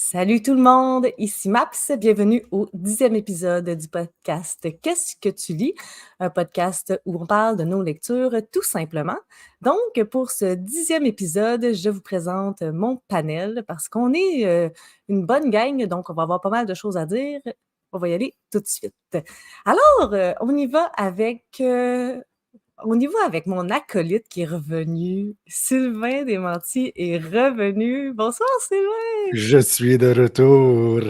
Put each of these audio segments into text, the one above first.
Salut tout le monde, ici Maps, bienvenue au 10e épisode du podcast Qu'est-ce que tu lis? Un podcast où on parle de nos lectures tout simplement. Donc, pour ce 10e épisode, je vous présente mon panel parce qu'on est une bonne gang, donc on va avoir pas mal de choses à dire. On va y aller tout de suite. Alors, on y va avec mon acolyte qui est revenu. Sylvain Desmentiers est revenu. Bonsoir Sylvain! Je suis de retour.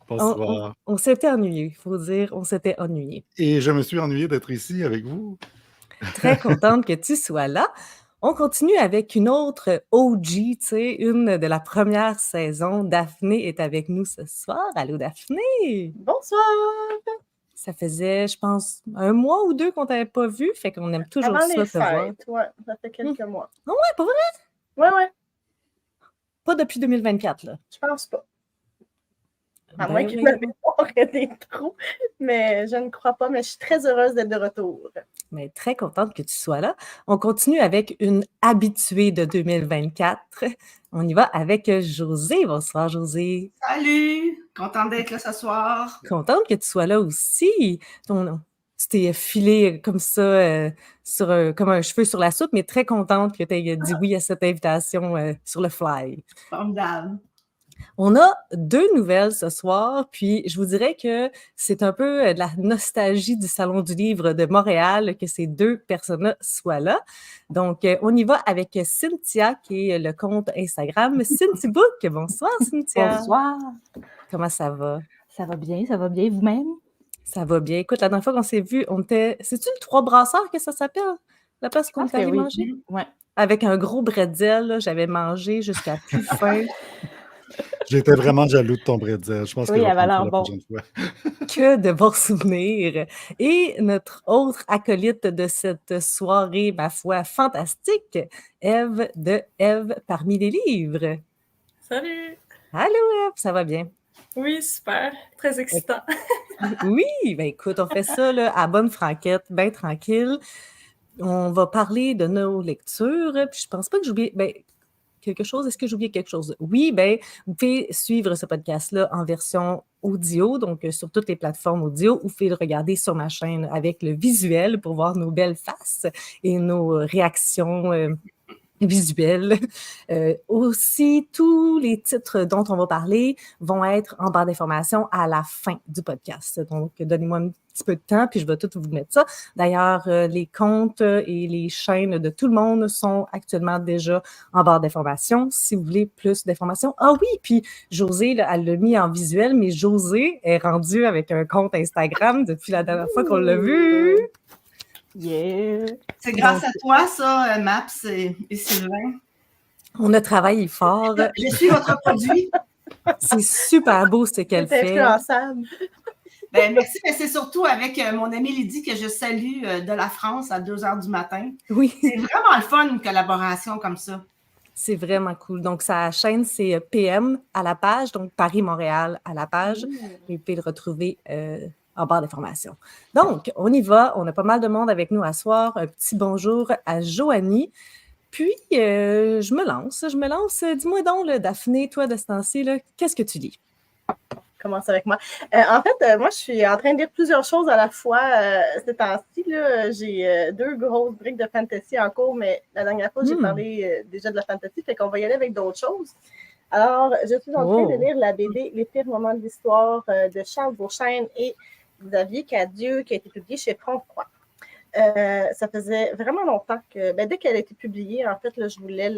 On, Bonsoir. on s'était ennuyé, il faut dire, on s'était ennuyé. Et je me suis ennuyé d'être ici avec vous. Très contente que tu sois là. On continue avec une autre OG, tu sais, une de la première saison. Daphné est avec nous ce soir. Allô Daphné! Bonsoir! Ça faisait, je pense, 1 mois ou 2 qu'on t'avait pas vu, fait qu'on aime toujours Avant ça les te voir. fêtes, ouais, ça fait quelques mois. Ah ouais, pas vrai? Ouais, Pas depuis 2024, là. je pense pas. À Ben moins que oui. ma mémoire ait des trous, mais je ne crois pas, mais je suis très heureuse d'être de retour. Mais très contente que tu sois là. On continue avec une habituée de 2024. On y va avec Josée. Bonsoir, Josée. Salut! Contente d'être là ce soir. Contente que tu sois là aussi. Tu t'es filé comme ça, comme un cheveu sur la soupe, mais très contente que tu aies dit oui à cette invitation sur le fly. Formidable. On a 2 nouvelles ce soir, puis je vous dirais que c'est un peu de la nostalgie du Salon du livre de Montréal que ces 2 personnes-là soient là. Donc, on y va avec Cynthia, qui est le compte Instagram Cynthia-book. Bonsoir, Cynthia. Bonsoir. Comment ça va? Ça va bien, vous-même? Ça va bien. Écoute, la dernière fois qu'on s'est vu, on était... C'est-tu le 3 brasseurs que ça s'appelle? La place qu'on est allé manger? Ouais. Avec un gros bretzel, là, j'avais mangé jusqu'à plus faim. J'étais vraiment jaloux de ton bretzel. Je pense Oui, que elle avait l'air la bon. prochaine fois. Que de bons souvenirs. Et notre autre acolyte de cette soirée, ma foi, fantastique, Ève de Ève parmi les livres. Salut! Allô, Ève, ça va bien? Oui, super. Très excitant. Oui, ben écoute, on fait ça là, à bonne franquette, bien tranquille. On va parler de nos lectures, puis je pense pas que j'oublie... quelque chose. Est-ce que j'ai oublié quelque chose? Oui, bien, vous pouvez suivre ce podcast-là en version audio, donc sur toutes les plateformes audio, ou vous pouvez le regarder sur ma chaîne avec le visuel pour voir nos belles faces et nos réactions visuelles. Aussi, tous les titres dont on va parler vont être en barre d'informations à la fin du podcast. Donc, donnez-moi un petit peu de temps, puis je vais tout vous mettre ça. D'ailleurs, les comptes et les chaînes de tout le monde sont actuellement déjà en barre d'informations. Si vous voulez plus d'informations. Ah oui, puis Josée, là, elle l'a mis en visuel, mais Josée est rendue avec un compte Instagram depuis la dernière fois qu'on l'a vu. Yeah! C'est grâce à toi, ça, Maps et Sylvain. On a travaillé fort. Je suis votre produit. C'est super beau ce qu'elle C'est fait. influençable. Ben, merci, mais c'est surtout avec mon amie Lydie que je salue de la France à 2h du matin. Oui. C'est vraiment le fun, une collaboration comme ça. C'est vraiment cool. Donc, sa chaîne, c'est PM à la page, donc Paris-Montréal à la page. Et vous pouvez le retrouver en barre d'informations. Donc, on y va. On a pas mal de monde avec nous à soir. Un petit bonjour à Joanie. Puis, je me lance. Dis-moi donc, là, Daphné, toi, de ce temps-ci, là, qu'est-ce que tu lis? Commence avec moi. En fait, moi, je suis en train de lire plusieurs choses à la fois. Ces temps-ci, j'ai 2 grosses briques de fantasy en cours, mais la dernière fois, j'ai parlé déjà de la fantasy, fait qu'on va y aller avec d'autres choses. Alors, je suis en train de lire la BD Les pires moments de l'histoire de Charles Beauchesne et Xavier Cadieux, qui a été publiée chez Froid. Ça faisait vraiment longtemps que, dès qu'elle a été publiée, en fait, là, je voulais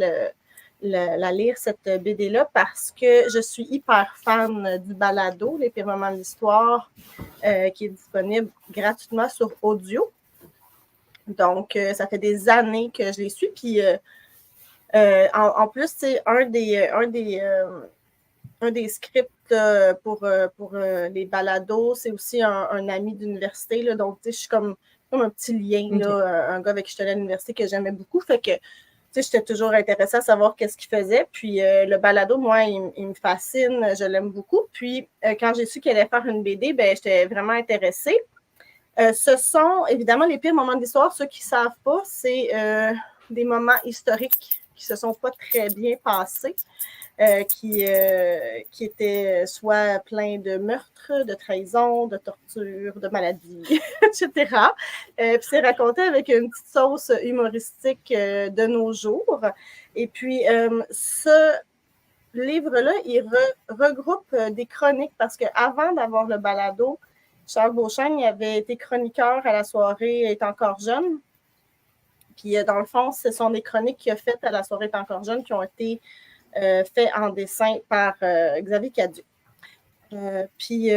la lire, cette BD-là, parce que je suis hyper fan du balado, Les pires moments de l'histoire, qui est disponible gratuitement sur audio. Donc, ça fait des années que je les suis. Puis, en plus, c'est un des scripts pour les balados. C'est aussi un ami d'université. Là, donc, je suis comme un petit lien, là, un gars avec qui je suis allée à l'université que j'aimais beaucoup. Fait que, j'étais toujours intéressée à savoir qu'est-ce qu'il faisait. Puis, le balado, moi, il me fascine. Je l'aime beaucoup. Puis, quand j'ai su qu'elle allait faire une BD, j'étais vraiment intéressée. Ce sont, évidemment, les pires moments d'histoire. Ceux qui ne savent pas, c'est des moments historiques qui se sont pas très bien passées, qui étaient soit pleins de meurtres, de trahisons, de tortures, de maladies, etc. Puis c'est raconté avec une petite sauce humoristique de nos jours. Et puis, ce livre-là, il regroupe des chroniques parce qu'avant d'avoir le balado, Charles Beauchesne il avait été chroniqueur à la soirée Est encore jeune. Puis, dans le fond, ce sont des chroniques qu'il a faites à la soirée Est encore jeune qui ont été faites en dessin par Xavier Cadieux. Puis,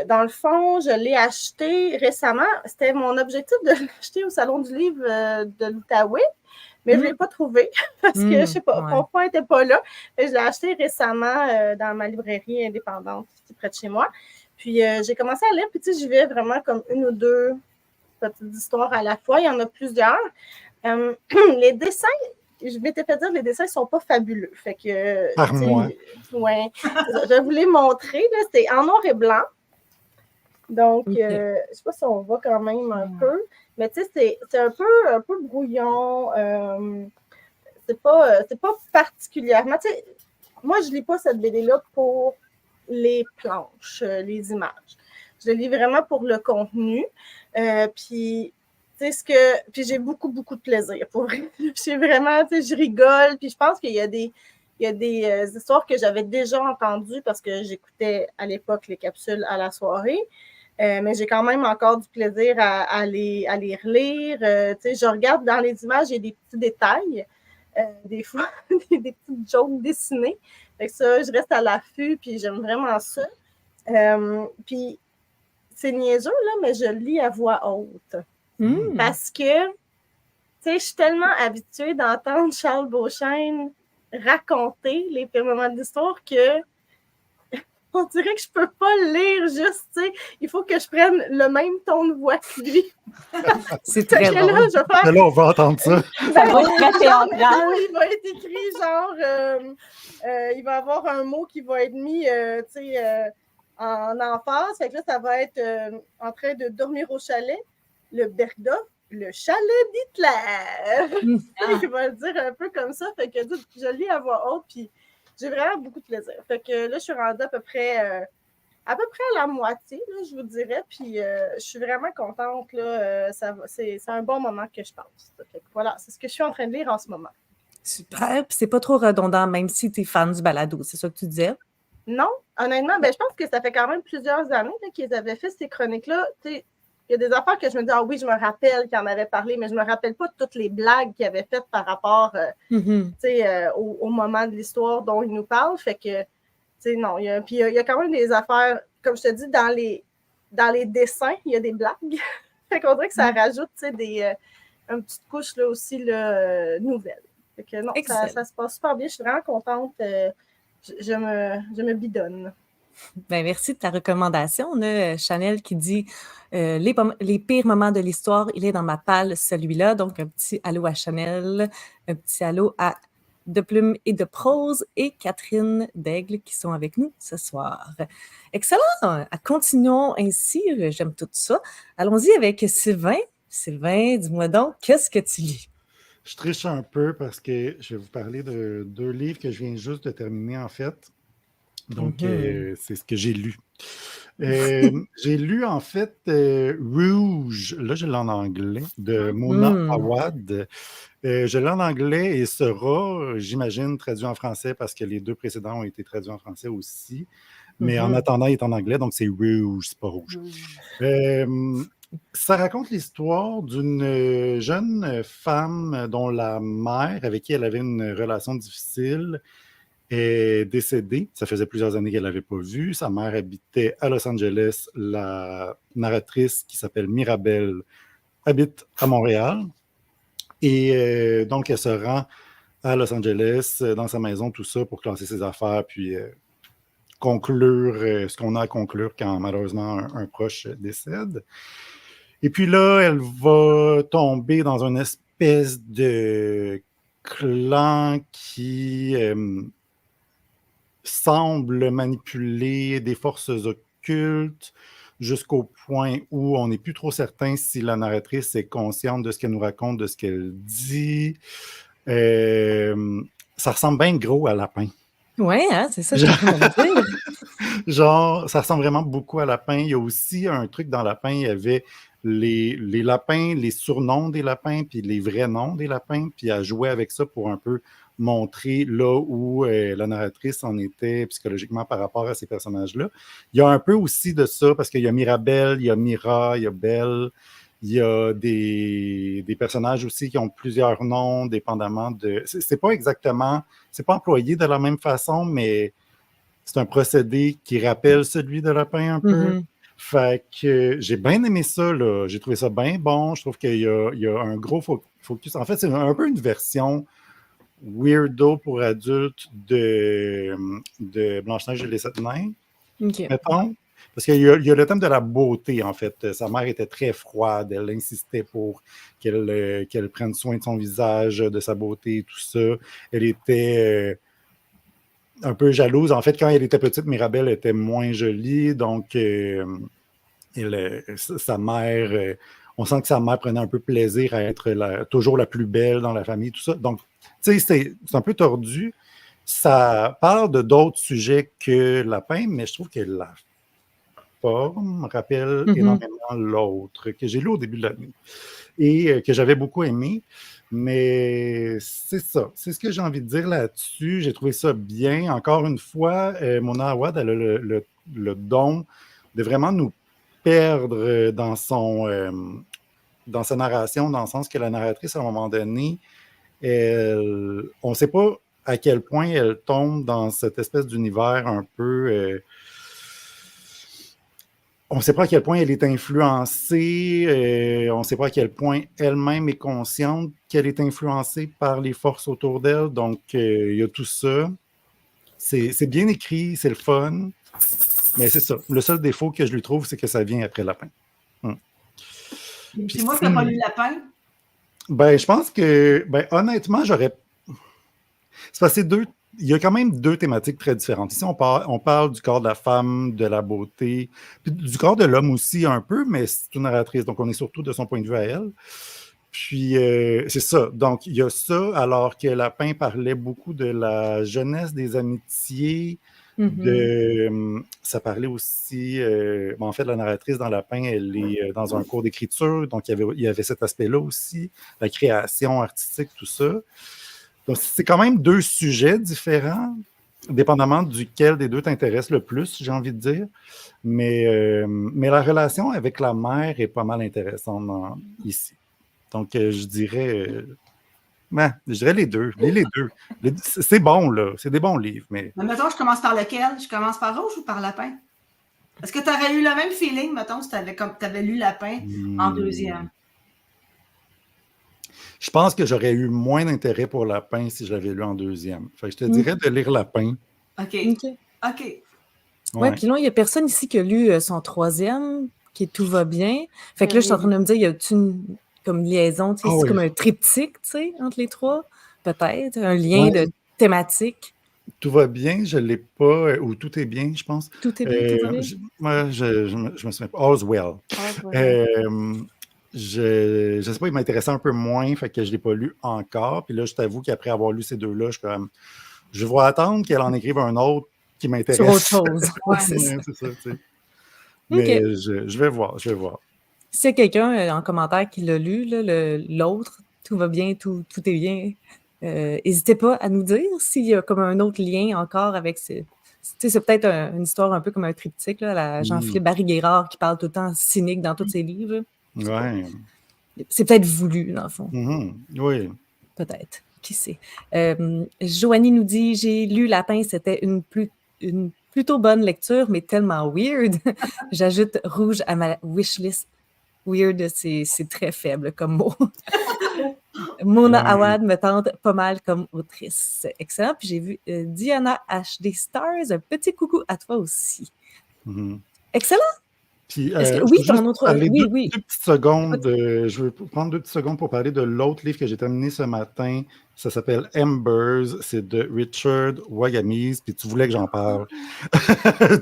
dans le fond, je l'ai acheté récemment. C'était mon objectif de l'acheter au Salon du livre de l'Outaouais, mais je ne l'ai pas trouvé parce que, je ne sais pas, mon point n'était pas là. Et je l'ai acheté récemment dans ma librairie indépendante qui est près de chez moi. Puis, j'ai commencé à lire, puis tu sais, j'y vais vraiment comme une ou deux petites histoires à la fois. Il y en a plusieurs. Les dessins, je m'étais fait dire, les dessins ne sont pas fabuleux. Fait que, Par moi. Ouais, je vous l'ai montré, là, c'est en noir et blanc. Donc, je ne sais pas si on voit quand même un peu, mais tu sais, c'est un peu brouillon. C'est pas particulièrement. Tu sais, moi, je ne lis pas cette BD-là pour les planches, les images. Je le lis vraiment pour le contenu. Puis, puis j'ai beaucoup, beaucoup de plaisir. Pour vrai. J'ai vraiment, je rigole. Puis je pense qu'il y a des histoires que j'avais déjà entendues parce que j'écoutais à l'époque les capsules à la soirée. Mais j'ai quand même encore du plaisir à les relire. Je regarde dans les images, il y a des petits détails. Des fois, des petites jokes dessinées. Fait que ça, je reste à l'affût, puis j'aime vraiment ça. Puis c'est niaiseux, là, mais je lis à voix haute. Parce que, tu sais, je suis tellement habituée d'entendre Charles Beauchesne raconter les pires moments de l'histoire que on dirait que je peux pas le lire juste, tu sais, il faut que je prenne le même ton de voix que lui. C'est très Fait que drôle. là, je vais faire... Mais là, on va entendre ça. Ça va être très théâtral. Il va être écrit genre, il va avoir un mot qui va être mis, tu sais, en emphase. Fait que là, ça va être en train de dormir au chalet, le Bergdorf, le chalet d'Hitler. Il va le dire un peu comme ça. Fait que je lis à voix haute, puis j'ai vraiment beaucoup de plaisir. Fait que là, je suis rendue à peu près à la moitié, là, je vous dirais. Puis je suis vraiment contente. Là, c'est un bon moment que je passe. Fait que voilà, c'est ce que je suis en train de lire en ce moment. Super. Puis c'est pas trop redondant, même si tu es fan du balado. C'est ça que tu disais? Non, honnêtement, je pense que ça fait quand même plusieurs années là, qu'ils avaient fait ces chroniques-là. Tu sais, il y a des affaires que je me dis, ah oui, je me rappelle qu'il en avait parlé, mais je ne me rappelle pas toutes les blagues qu'il avait faites par rapport au moment de l'histoire dont il nous parle. Fait que, tu sais, non. Il y a quand même des affaires, comme je te dis, dans les dessins, il y a des blagues. Fait qu'on dirait que ça rajoute, tu sais, une petite couche là aussi là, nouvelle. Fait que non, ça se passe super bien. Je suis vraiment contente. Je me bidonne. Ben, merci de ta recommandation. On a Chanel qui dit les pires moments de l'histoire, il est dans ma palle, celui-là. Donc, un petit allô à Chanel, un petit allô à De Plume et de Prose et Catherine d'Aigle qui sont avec nous ce soir. Excellent! Continuons ainsi. J'aime tout ça. Allons-y avec Sylvain. Sylvain, dis-moi donc, qu'est-ce que tu lis? Je triche un peu parce que je vais vous parler de 2 livres que je viens juste de terminer, en fait. Donc, c'est ce que j'ai lu. J'ai lu, en fait, Rouge, là, je l'ai en anglais, de Mona Awad. Je l'ai en anglais et sera, j'imagine, traduit en français parce que les 2 précédents ont été traduits en français aussi. Mais en attendant, il est en anglais, donc c'est Rouge, c'est pas rouge. Ça raconte l'histoire d'une jeune femme dont la mère, avec qui elle avait une relation difficile, est décédée. Ça faisait plusieurs années qu'elle n'avait pas vu. Sa mère habitait à Los Angeles. La narratrice, qui s'appelle Mirabelle, habite à Montréal. Et donc, elle se rend à Los Angeles, dans sa maison, tout ça, pour classer ses affaires, puis conclure ce qu'on a à conclure quand, malheureusement, un proche décède. Et puis là, elle va tomber dans une espèce de clan qui semble manipuler des forces occultes jusqu'au point où on n'est plus trop certain si la narratrice est consciente de ce qu'elle nous raconte, de ce qu'elle dit. Ça ressemble bien gros à lapin. Ouais, hein, c'est ça que je suis en train de me dire. Genre, ça ressemble vraiment beaucoup à lapin. Il y a aussi un truc dans lapin, il y avait les lapins, les surnoms des lapins, puis les vrais noms des lapins, puis elle jouait avec ça pour un peu montrer là où la narratrice en était psychologiquement par rapport à ces personnages-là. Il y a un peu aussi de ça, parce qu'il y a Mirabelle, il y a Mira, il y a Belle, il y a des personnages aussi qui ont plusieurs noms, dépendamment de... C'est pas exactement... C'est pas employé de la même façon, mais c'est un procédé qui rappelle celui de lapin un peu. Mhm. Fait que j'ai bien aimé ça, là. J'ai trouvé ça bien bon. Je trouve qu'il y a un gros focus. En fait, c'est un peu une version weirdo pour adultes de Blanche-Neige et les Sept Nains, OK. mettons. Parce qu'il y a le thème de la beauté, en fait. Sa mère était très froide. Elle insistait pour qu'elle prenne soin de son visage, de sa beauté, tout ça. Elle était un peu jalouse. En fait, quand elle était petite, Mirabelle était moins jolie. Donc, sa mère, on sent que sa mère prenait un peu plaisir à être toujours la plus belle dans la famille, tout ça. Donc, tu sais, c'est un peu tordu. Ça parle de d'autres sujets que Lapin, mais je trouve que la forme rappelle énormément l'autre que j'ai lu au début de l'année et que j'avais beaucoup aimé. Mais c'est ça. C'est ce que j'ai envie de dire là-dessus. J'ai trouvé ça bien. Encore une fois, Mona Awad, elle a le don de vraiment nous perdre dans sa narration, dans le sens que la narratrice, à un moment donné, on ne sait pas à quel point elle tombe dans cette espèce d'univers un peu... on ne sait pas à quel point elle est influencée, on ne sait pas à quel point elle-même est consciente qu'elle est influencée par les forces autour d'elle. Donc, il y a tout ça. C'est bien écrit, c'est le fun, mais c'est ça. Le seul défaut que je lui trouve, c'est que ça vient après Lapin. Puis moi, tu n'as pas lu Lapin? Ben, je pense que, honnêtement, j'aurais... C'est parce que il y a quand même deux thématiques très différentes. Ici, on parle du corps de la femme, de la beauté, puis du corps de l'homme aussi un peu, mais c'est une narratrice, donc on est surtout de son point de vue à elle. Puis, c'est ça. Donc, il y a ça, alors que Lapin parlait beaucoup de la jeunesse, des amitiés, ça parlait aussi... en fait, la narratrice dans Lapin, elle est dans un cours d'écriture, donc il y avait cet aspect-là aussi, la création artistique, tout ça. Donc, c'est quand même deux sujets différents, dépendamment duquel des deux t'intéresse le plus, j'ai envie de dire. Mais la relation avec la mère est pas mal intéressante ici. Donc, je dirais les deux. Les deux. C'est bon, là. C'est des bons livres. Mais mettons, je commence par lequel? Je commence par Rouge ou par Lapin? Est-ce que tu aurais eu le même feeling, mettons, si tu avais lu Lapin en deuxième? Je pense que j'aurais eu moins d'intérêt pour Lapin si je l'avais lu en deuxième. Fait que je te dirais de lire Lapin. OK. Ouais, puis là, il n'y a personne ici qui a lu son troisième, qui est Tout va bien. Fait que là, je suis en train de me dire, y a-tu une comme liaison, tu sais, c'est comme un triptyque, tu sais, entre les trois? Peut-être, un lien de thématique. Tout va bien, je ne l'ai pas, ou Tout est bien, je pense. Tout est bien, tout va bien? Moi, je me souviens pas. All's well. Je ne sais pas, il m'intéressait un peu moins, fait que je ne l'ai pas lu encore. Puis là, je t'avoue qu'après avoir lu ces deux-là, je suis comme, je vais attendre qu'elle en écrive un autre qui m'intéresse. Sur autre chose. C'est ça, tu sais. Mais je vais voir. S'il y a quelqu'un en commentaire qui l'a lu, l'autre, Tout va bien, tout est bien, n'hésitez pas à nous dire s'il y a comme un autre lien encore avec c'est peut-être une histoire un peu comme un triptyque, là, la Jean-Philippe Barry-Guérard qui parle tout le temps cynique dans tous ses livres. Ouais. C'est peut-être voulu, dans le fond. Oui. Peut-être. Qui sait? Joanie nous dit « J'ai lu Lapin, c'était une plutôt bonne lecture, mais tellement weird. » J'ajoute Rouge à ma wishlist. Weird, c'est très faible comme mot. Mona Awad me tente pas mal comme autrice. Excellent. Puis j'ai vu Diana HD Stars. Un petit coucou à toi aussi. Excellent. Puis, oui, ton autre... Oui. Deux petites secondes. Je veux prendre 2 petites secondes pour parler de l'autre livre que j'ai terminé ce matin. Ça s'appelle Embers. C'est de Richard Wagamese. Puis tu voulais que j'en parle.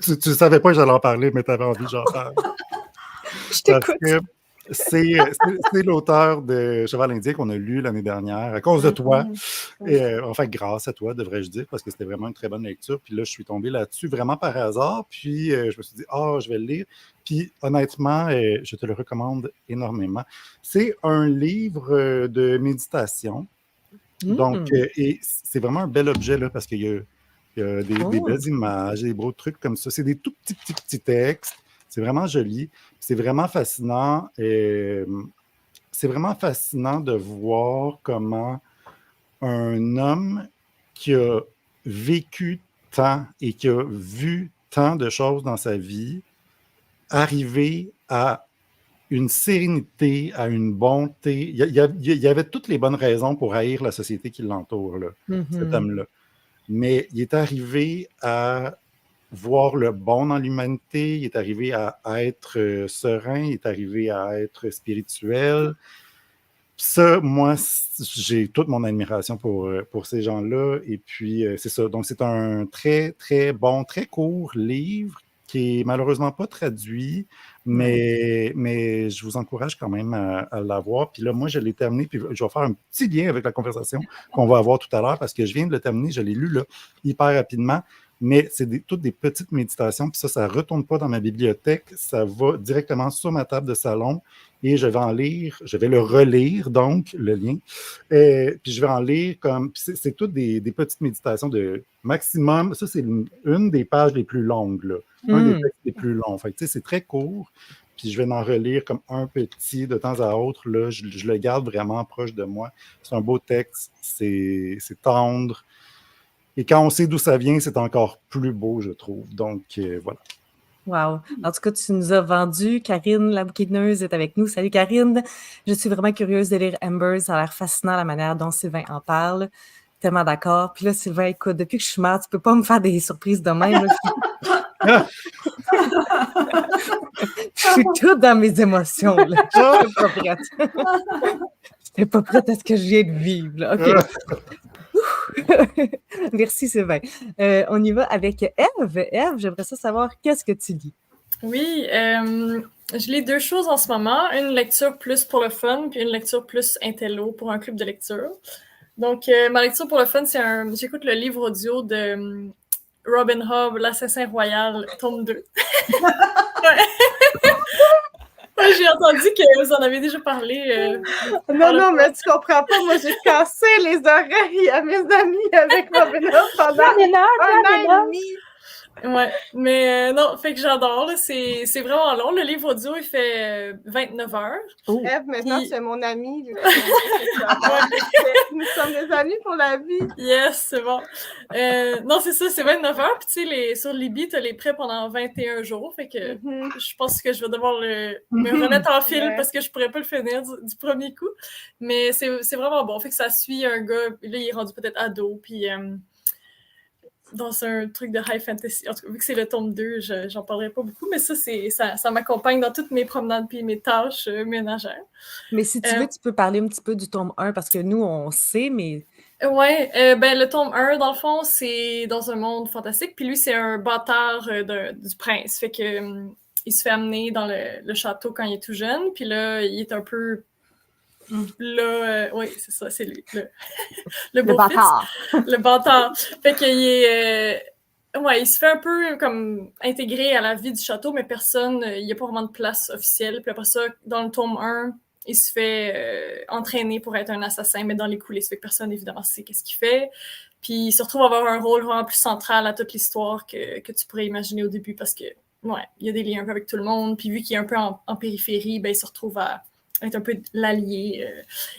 Tu ne savais pas que j'allais en parler, mais tu avais envie que j'en parle. Je t'écoute. C'est l'auteur de Cheval indien qu'on a lu l'année dernière, à cause de toi. Enfin, grâce à toi, devrais-je dire, parce que c'était vraiment une très bonne lecture. Puis là, je suis tombé là-dessus vraiment par hasard. Puis je me suis dit, je vais le lire. Puis honnêtement, je te le recommande énormément. C'est un livre de méditation. Donc, et c'est vraiment un bel objet, là, parce qu'il y a des belles images, des beaux trucs comme ça. C'est des tout petits textes. C'est vraiment joli. C'est vraiment fascinant. C'est vraiment fascinant de voir comment un homme qui a vécu tant et qui a vu tant de choses dans sa vie arriver à une sérénité, à une bonté. Il y avait toutes les bonnes raisons pour haïr la société qui l'entoure, là, cet homme-là. Mais il est arrivé à voir le bon dans l'humanité, il est arrivé à être serein, il est arrivé à être spirituel. Ça, moi, j'ai toute mon admiration pour ces gens-là. Et puis, c'est ça. Donc, c'est un très, très bon, très court livre qui est malheureusement pas traduit, mais je vous encourage quand même à l'avoir. Puis là, moi, je l'ai terminé, puis je vais faire un petit lien avec la conversation qu'on va avoir tout à l'heure, parce que je viens de le terminer, je l'ai lu là, hyper rapidement, mais c'est toutes des petites méditations, puis ça ne retourne pas dans ma bibliothèque, ça va directement sur ma table de salon, et je vais le relire, donc, le lien, puis je vais en lire comme, c'est toutes des petites méditations de maximum, ça c'est une des pages les plus longues, là, un des textes les plus longs, fait que tu sais, c'est très court, puis je vais en relire comme un petit de temps à autre, là, je le garde vraiment proche de moi, c'est un beau texte, c'est tendre, et quand on sait d'où ça vient, c'est encore plus beau, je trouve, donc voilà. Wow. En tout cas, tu nous as vendu. Karine, la bouquineuse, est avec nous. Salut Karine. Je suis vraiment curieuse de lire Embers. Ça a l'air fascinant la manière dont Sylvain en parle. Tellement d'accord. Puis là, Sylvain, écoute, depuis que je suis mère, tu peux pas me faire des surprises de même. Je suis toute dans mes émotions. Je suis pas prête. Je pas prête à ce que je viens de vivre. Là. OK. Merci Sylvain. On y va avec Ève. Ève, j'aimerais savoir qu'est-ce que tu lis. Oui, je lis deux choses en ce moment. Une lecture plus pour le fun, puis une lecture plus intello pour un club de lecture. Donc, ma lecture pour le fun, j'écoute le livre audio de Robin Hobb, l'Assassin Royal, tome 2. J'ai entendu que vous en avez déjà parlé. Non, mais tu comprends pas. Moi, j'ai cassé les oreilles à mes amis avec Robin Hobb pendant un an et demi. Ouais, mais non, fait que j'adore. Là, c'est vraiment long. Le livre audio, il fait 29 heures. Ève, maintenant, c'est mon ami. Nous sommes des amis pour la vie. Yes, c'est bon. Non, c'est ça, c'est 29 heures. Puis tu sais, sur Libby, t'as les prêts pendant 21 jours. Fait que je pense que je vais devoir me remettre en fil parce que je pourrais pas le finir du premier coup. Mais c'est vraiment bon. Fait que ça suit un gars, là, il est rendu peut-être ado, puis dans un truc de high fantasy. En tout cas, vu que c'est le tome 2, j'en parlerai pas beaucoup, mais ça m'accompagne dans toutes mes promenades puis mes tâches ménagères. Mais si tu veux, tu peux parler un petit peu du tome 1, parce que nous, on sait, mais... Ouais, le tome 1, dans le fond, c'est dans un monde fantastique, puis lui, c'est un bâtard du prince, fait que il se fait amener dans le château quand il est tout jeune, puis là, il est un peu... Là, oui, c'est ça, c'est lui, le beau bâtard. Le bâtard. Fait qu'il est... ouais, il se fait un peu comme intégré à la vie du château, mais personne, il n'y a pas vraiment de place officielle. Puis après ça, dans le tome 1, il se fait entraîner pour être un assassin, mais dans les coulisses. Fait que personne, évidemment, sait qu'est-ce qu'il fait. Puis il se retrouve à avoir un rôle vraiment plus central à toute l'histoire que tu pourrais imaginer au début, parce que, ouais, il y a des liens un peu avec tout le monde. Puis vu qu'il est un peu en périphérie, ben, il se retrouve à être un peu l'allié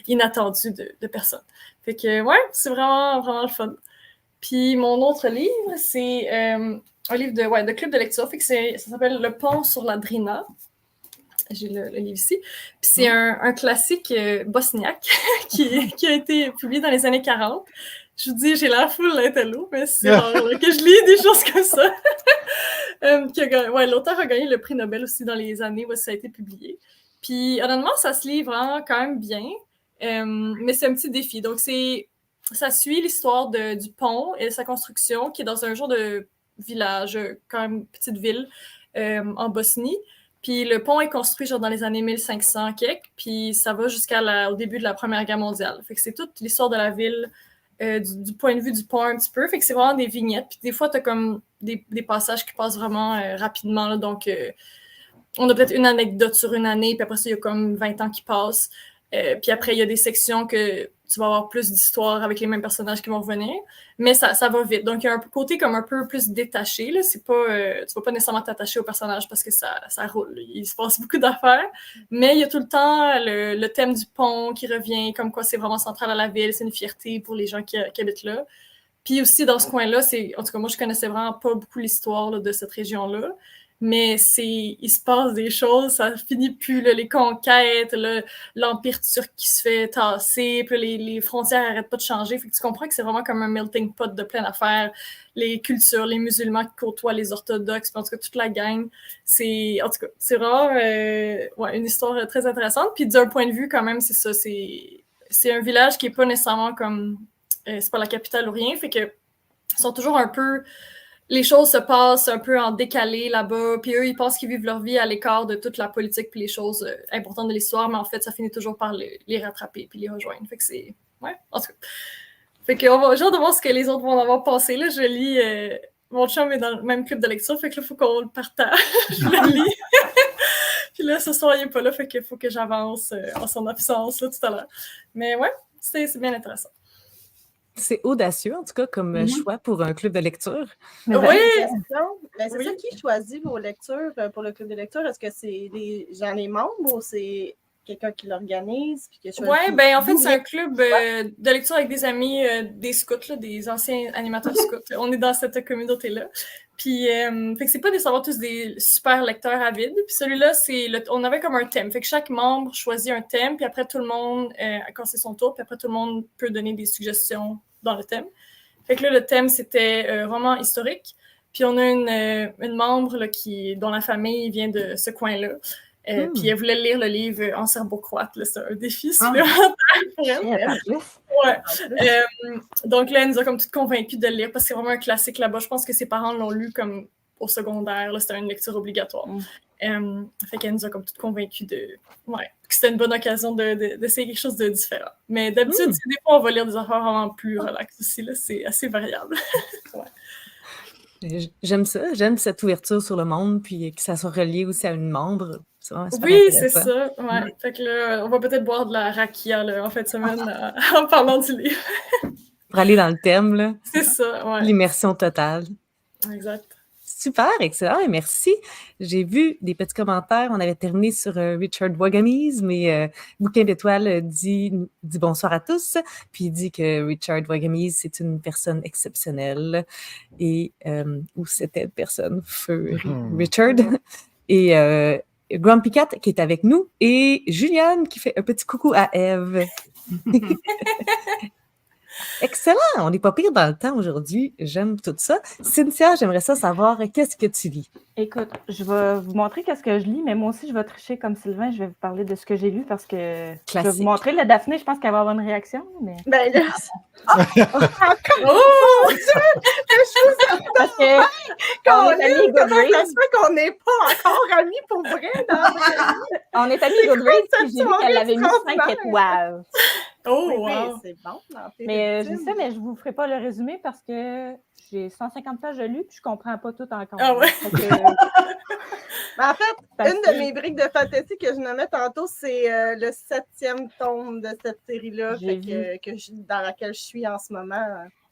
inattendu de personne. Fait que, ouais, c'est vraiment, vraiment le fun. Puis mon autre livre, c'est un livre de club de lecture. Fait que ça s'appelle Le pont sur la Drina. J'ai le livre ici. Puis c'est un classique bosniaque qui a été publié dans les années 40. Je vous dis, j'ai l'air full l'intello, mais c'est rare que je lis des choses comme ça. L'auteur a gagné le prix Nobel aussi dans les années où ça a été publié. Puis honnêtement, ça se lit vraiment quand même bien, mais c'est un petit défi. Donc ça suit l'histoire du pont et de sa construction, qui est dans un genre de village, quand même petite ville, en Bosnie. Puis le pont est construit genre dans les années 1500 quelque, puis ça va jusqu'au début de la Première Guerre mondiale. Fait que c'est toute l'histoire de la ville du point de vue du pont un petit peu. Fait que c'est vraiment des vignettes. Puis des fois, t'as comme des passages qui passent vraiment rapidement. Là, donc, on a peut-être une anecdote sur une année, puis après ça, il y a comme 20 ans qui passent. Puis après, il y a des sections que tu vas avoir plus d'histoires avec les mêmes personnages qui vont revenir, mais ça va vite. Donc, il y a un côté comme un peu plus détaché. Là. C'est pas, tu vas pas nécessairement t'attacher au personnage parce que ça roule. Là. Il se passe beaucoup d'affaires, mais il y a tout le temps le thème du pont qui revient, comme quoi c'est vraiment central à la ville, c'est une fierté pour les gens qui habitent là. Puis aussi, dans ce coin-là, en tout cas, moi, je connaissais vraiment pas beaucoup l'histoire là, de cette région-là. Mais il se passe des choses, ça finit plus, là, les conquêtes, là, l'Empire turc qui se fait tasser, puis les frontières arrêtent pas de changer. Fait que tu comprends que c'est vraiment comme un melting pot de plein d'affaires. Les cultures, les musulmans qui côtoient les orthodoxes, puis en tout cas, toute la gang. C'est vraiment une histoire très intéressante. Puis d'un point de vue, quand même, c'est ça. C'est un village qui est pas nécessairement comme... c'est pas la capitale ou rien, fait que ils sont toujours un peu... Les choses se passent un peu en décalé là-bas, puis eux, ils pensent qu'ils vivent leur vie à l'écart de toute la politique puis les choses importantes de l'histoire, mais en fait, ça finit toujours par les rattraper puis les rejoindre. Fait que c'est... Ouais, en tout cas. Fait que j'ai hâte de voir ce que les autres vont avoir passé. Là, je lis... Mon chum est dans le même club de lecture, fait que là, il faut qu'on le partage. Je le lis. Puis là, ce soir, il n'est pas là, fait qu'il faut que j'avance en son absence, là, tout à l'heure. Mais ouais, c'est bien intéressant. C'est audacieux, en tout cas, comme choix pour un club de lecture. Mais oui! C'est ça qui choisit vos lectures pour le club de lecture? Est-ce que c'est des gens les membres ou c'est quelqu'un qui l'organise? Oui, ben en fait, c'est un club de lecture avec des amis, des scouts, là, des anciens animateurs scouts. On est dans cette communauté-là. Puis, fait que c'est pas nécessairement tous des super lecteurs avides. Puis celui-là, on avait comme un thème. Fait que chaque membre choisit un thème, puis après tout le monde, quand c'est son tour, puis après tout le monde peut donner des suggestions dans le thème. Fait que là, le thème, c'était vraiment historique. Puis on a une membre là, dont la famille vient de ce coin-là. Puis elle voulait lire le livre en serbo-croate. C'est un défi supplémentaire pour elle. Ouais. Donc là, elle nous a comme toutes convaincus de le lire parce que c'est vraiment un classique là-bas. Je pense que ses parents l'ont lu comme au secondaire. C'était une lecture obligatoire. Fait qu'elle nous a comme toutes convaincus que c'était une bonne occasion d'essayer quelque chose de différent. Mais d'habitude, des fois, on va lire des affaires vraiment plus relax aussi. Là. C'est assez variable. J'aime ça. J'aime cette ouverture sur le monde, puis que ça soit relié aussi à une membre. Oui, c'est ça. Ouais. Fait que là, on va peut-être boire de la rakia là, en fin de semaine en parlant du livre. Pour aller dans le thème, là. C'est ça, ouais. L'immersion totale. Exact. Super, excellent, et merci. J'ai vu des petits commentaires. On avait terminé sur Richard Wagamese, mais Bouquin d'étoiles dit bonsoir à tous, puis il dit que Richard Wagamese, c'est une personne exceptionnelle. Et où c'était une personne? Feu Richard. Et Grumpy Cat qui est avec nous, et Juliane qui fait un petit coucou à Eve. Excellent! On n'est pas pire dans le temps aujourd'hui. J'aime tout ça. Cynthia, j'aimerais savoir qu'est-ce que tu lis? Écoute, je vais vous montrer qu'est-ce que je lis, mais moi aussi, je vais tricher comme Sylvain. Je vais vous parler de ce que j'ai lu parce que Classique. je vais vous montrer le Daphné. Je pense qu'elle va avoir une réaction. Mais... Ben là, parce que quand on est amis comment ça Goodreads, se fait qu'on n'est pas encore amis pour vrai dans la vraie vie? on est amis Goodreads, puis j'ai vu qu'elle avait mis 5 extraordinaire. étoiles. Oh, Oui, wow! c'est bon. dans tes Mais je dis victimes. ça, mais je vous ferai pas le résumé parce que j'ai 150 pages de lu puis je comprends pas tout encore. Ah ouais? Fait que, Mais en fait, parce une que- de mes briques de fantasy que je nommais tantôt, c'est le 7e tome de cette série-là J'ai dans laquelle je suis en ce moment.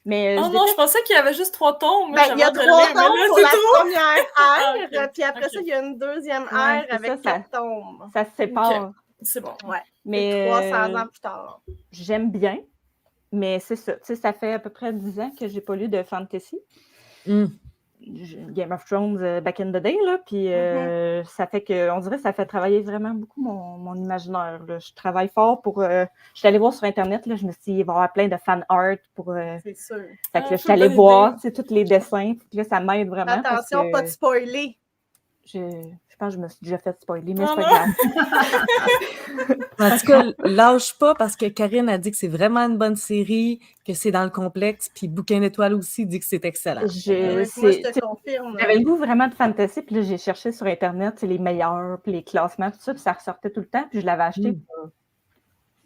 mais Oh je non, je pensais qu'il y avait juste 3 tomes. Ben, il y a 3 tomes pour la première Ah, ère, ok. puis après Ok. ça, il y a une deuxième Ouais, ère c'est avec ça, 4 tomes. ça se sépare. C'est bon. Ouais. Mais 300 ans plus tard. j'aime bien. Mais c'est ça. Tu sais, ça fait à peu près 10 ans que j'ai pas lu de fantasy. Game of Thrones back in the day, là. Puis ça fait que, on dirait que ça fait travailler vraiment beaucoup mon imaginaire. Là. Je travaille fort pour. Je suis allée voir sur Internet, là, je me suis dit, il va y avoir plein de fan art pour. C'est sûr. Fait que Ah, je c'est suis allée une bonne voir idée. tu sais, tous les dessins. Puis là, ça m'aide vraiment. Attention, pas de spoiler. Je pense que je me suis déjà fait spoiler, mais Oh c'est pas non! grave. En tout cas, lâche pas parce que Karine a dit que c'est vraiment une bonne série, que c'est dans le complexe, puis Bouquin d'étoiles aussi dit que c'est excellent. Moi, je te confirme. J'avais le goût vraiment de fantasy, puis là, j'ai cherché sur Internet les meilleurs, puis les classements, tout ça, puis ça ressortait tout le temps, puis je l'avais acheté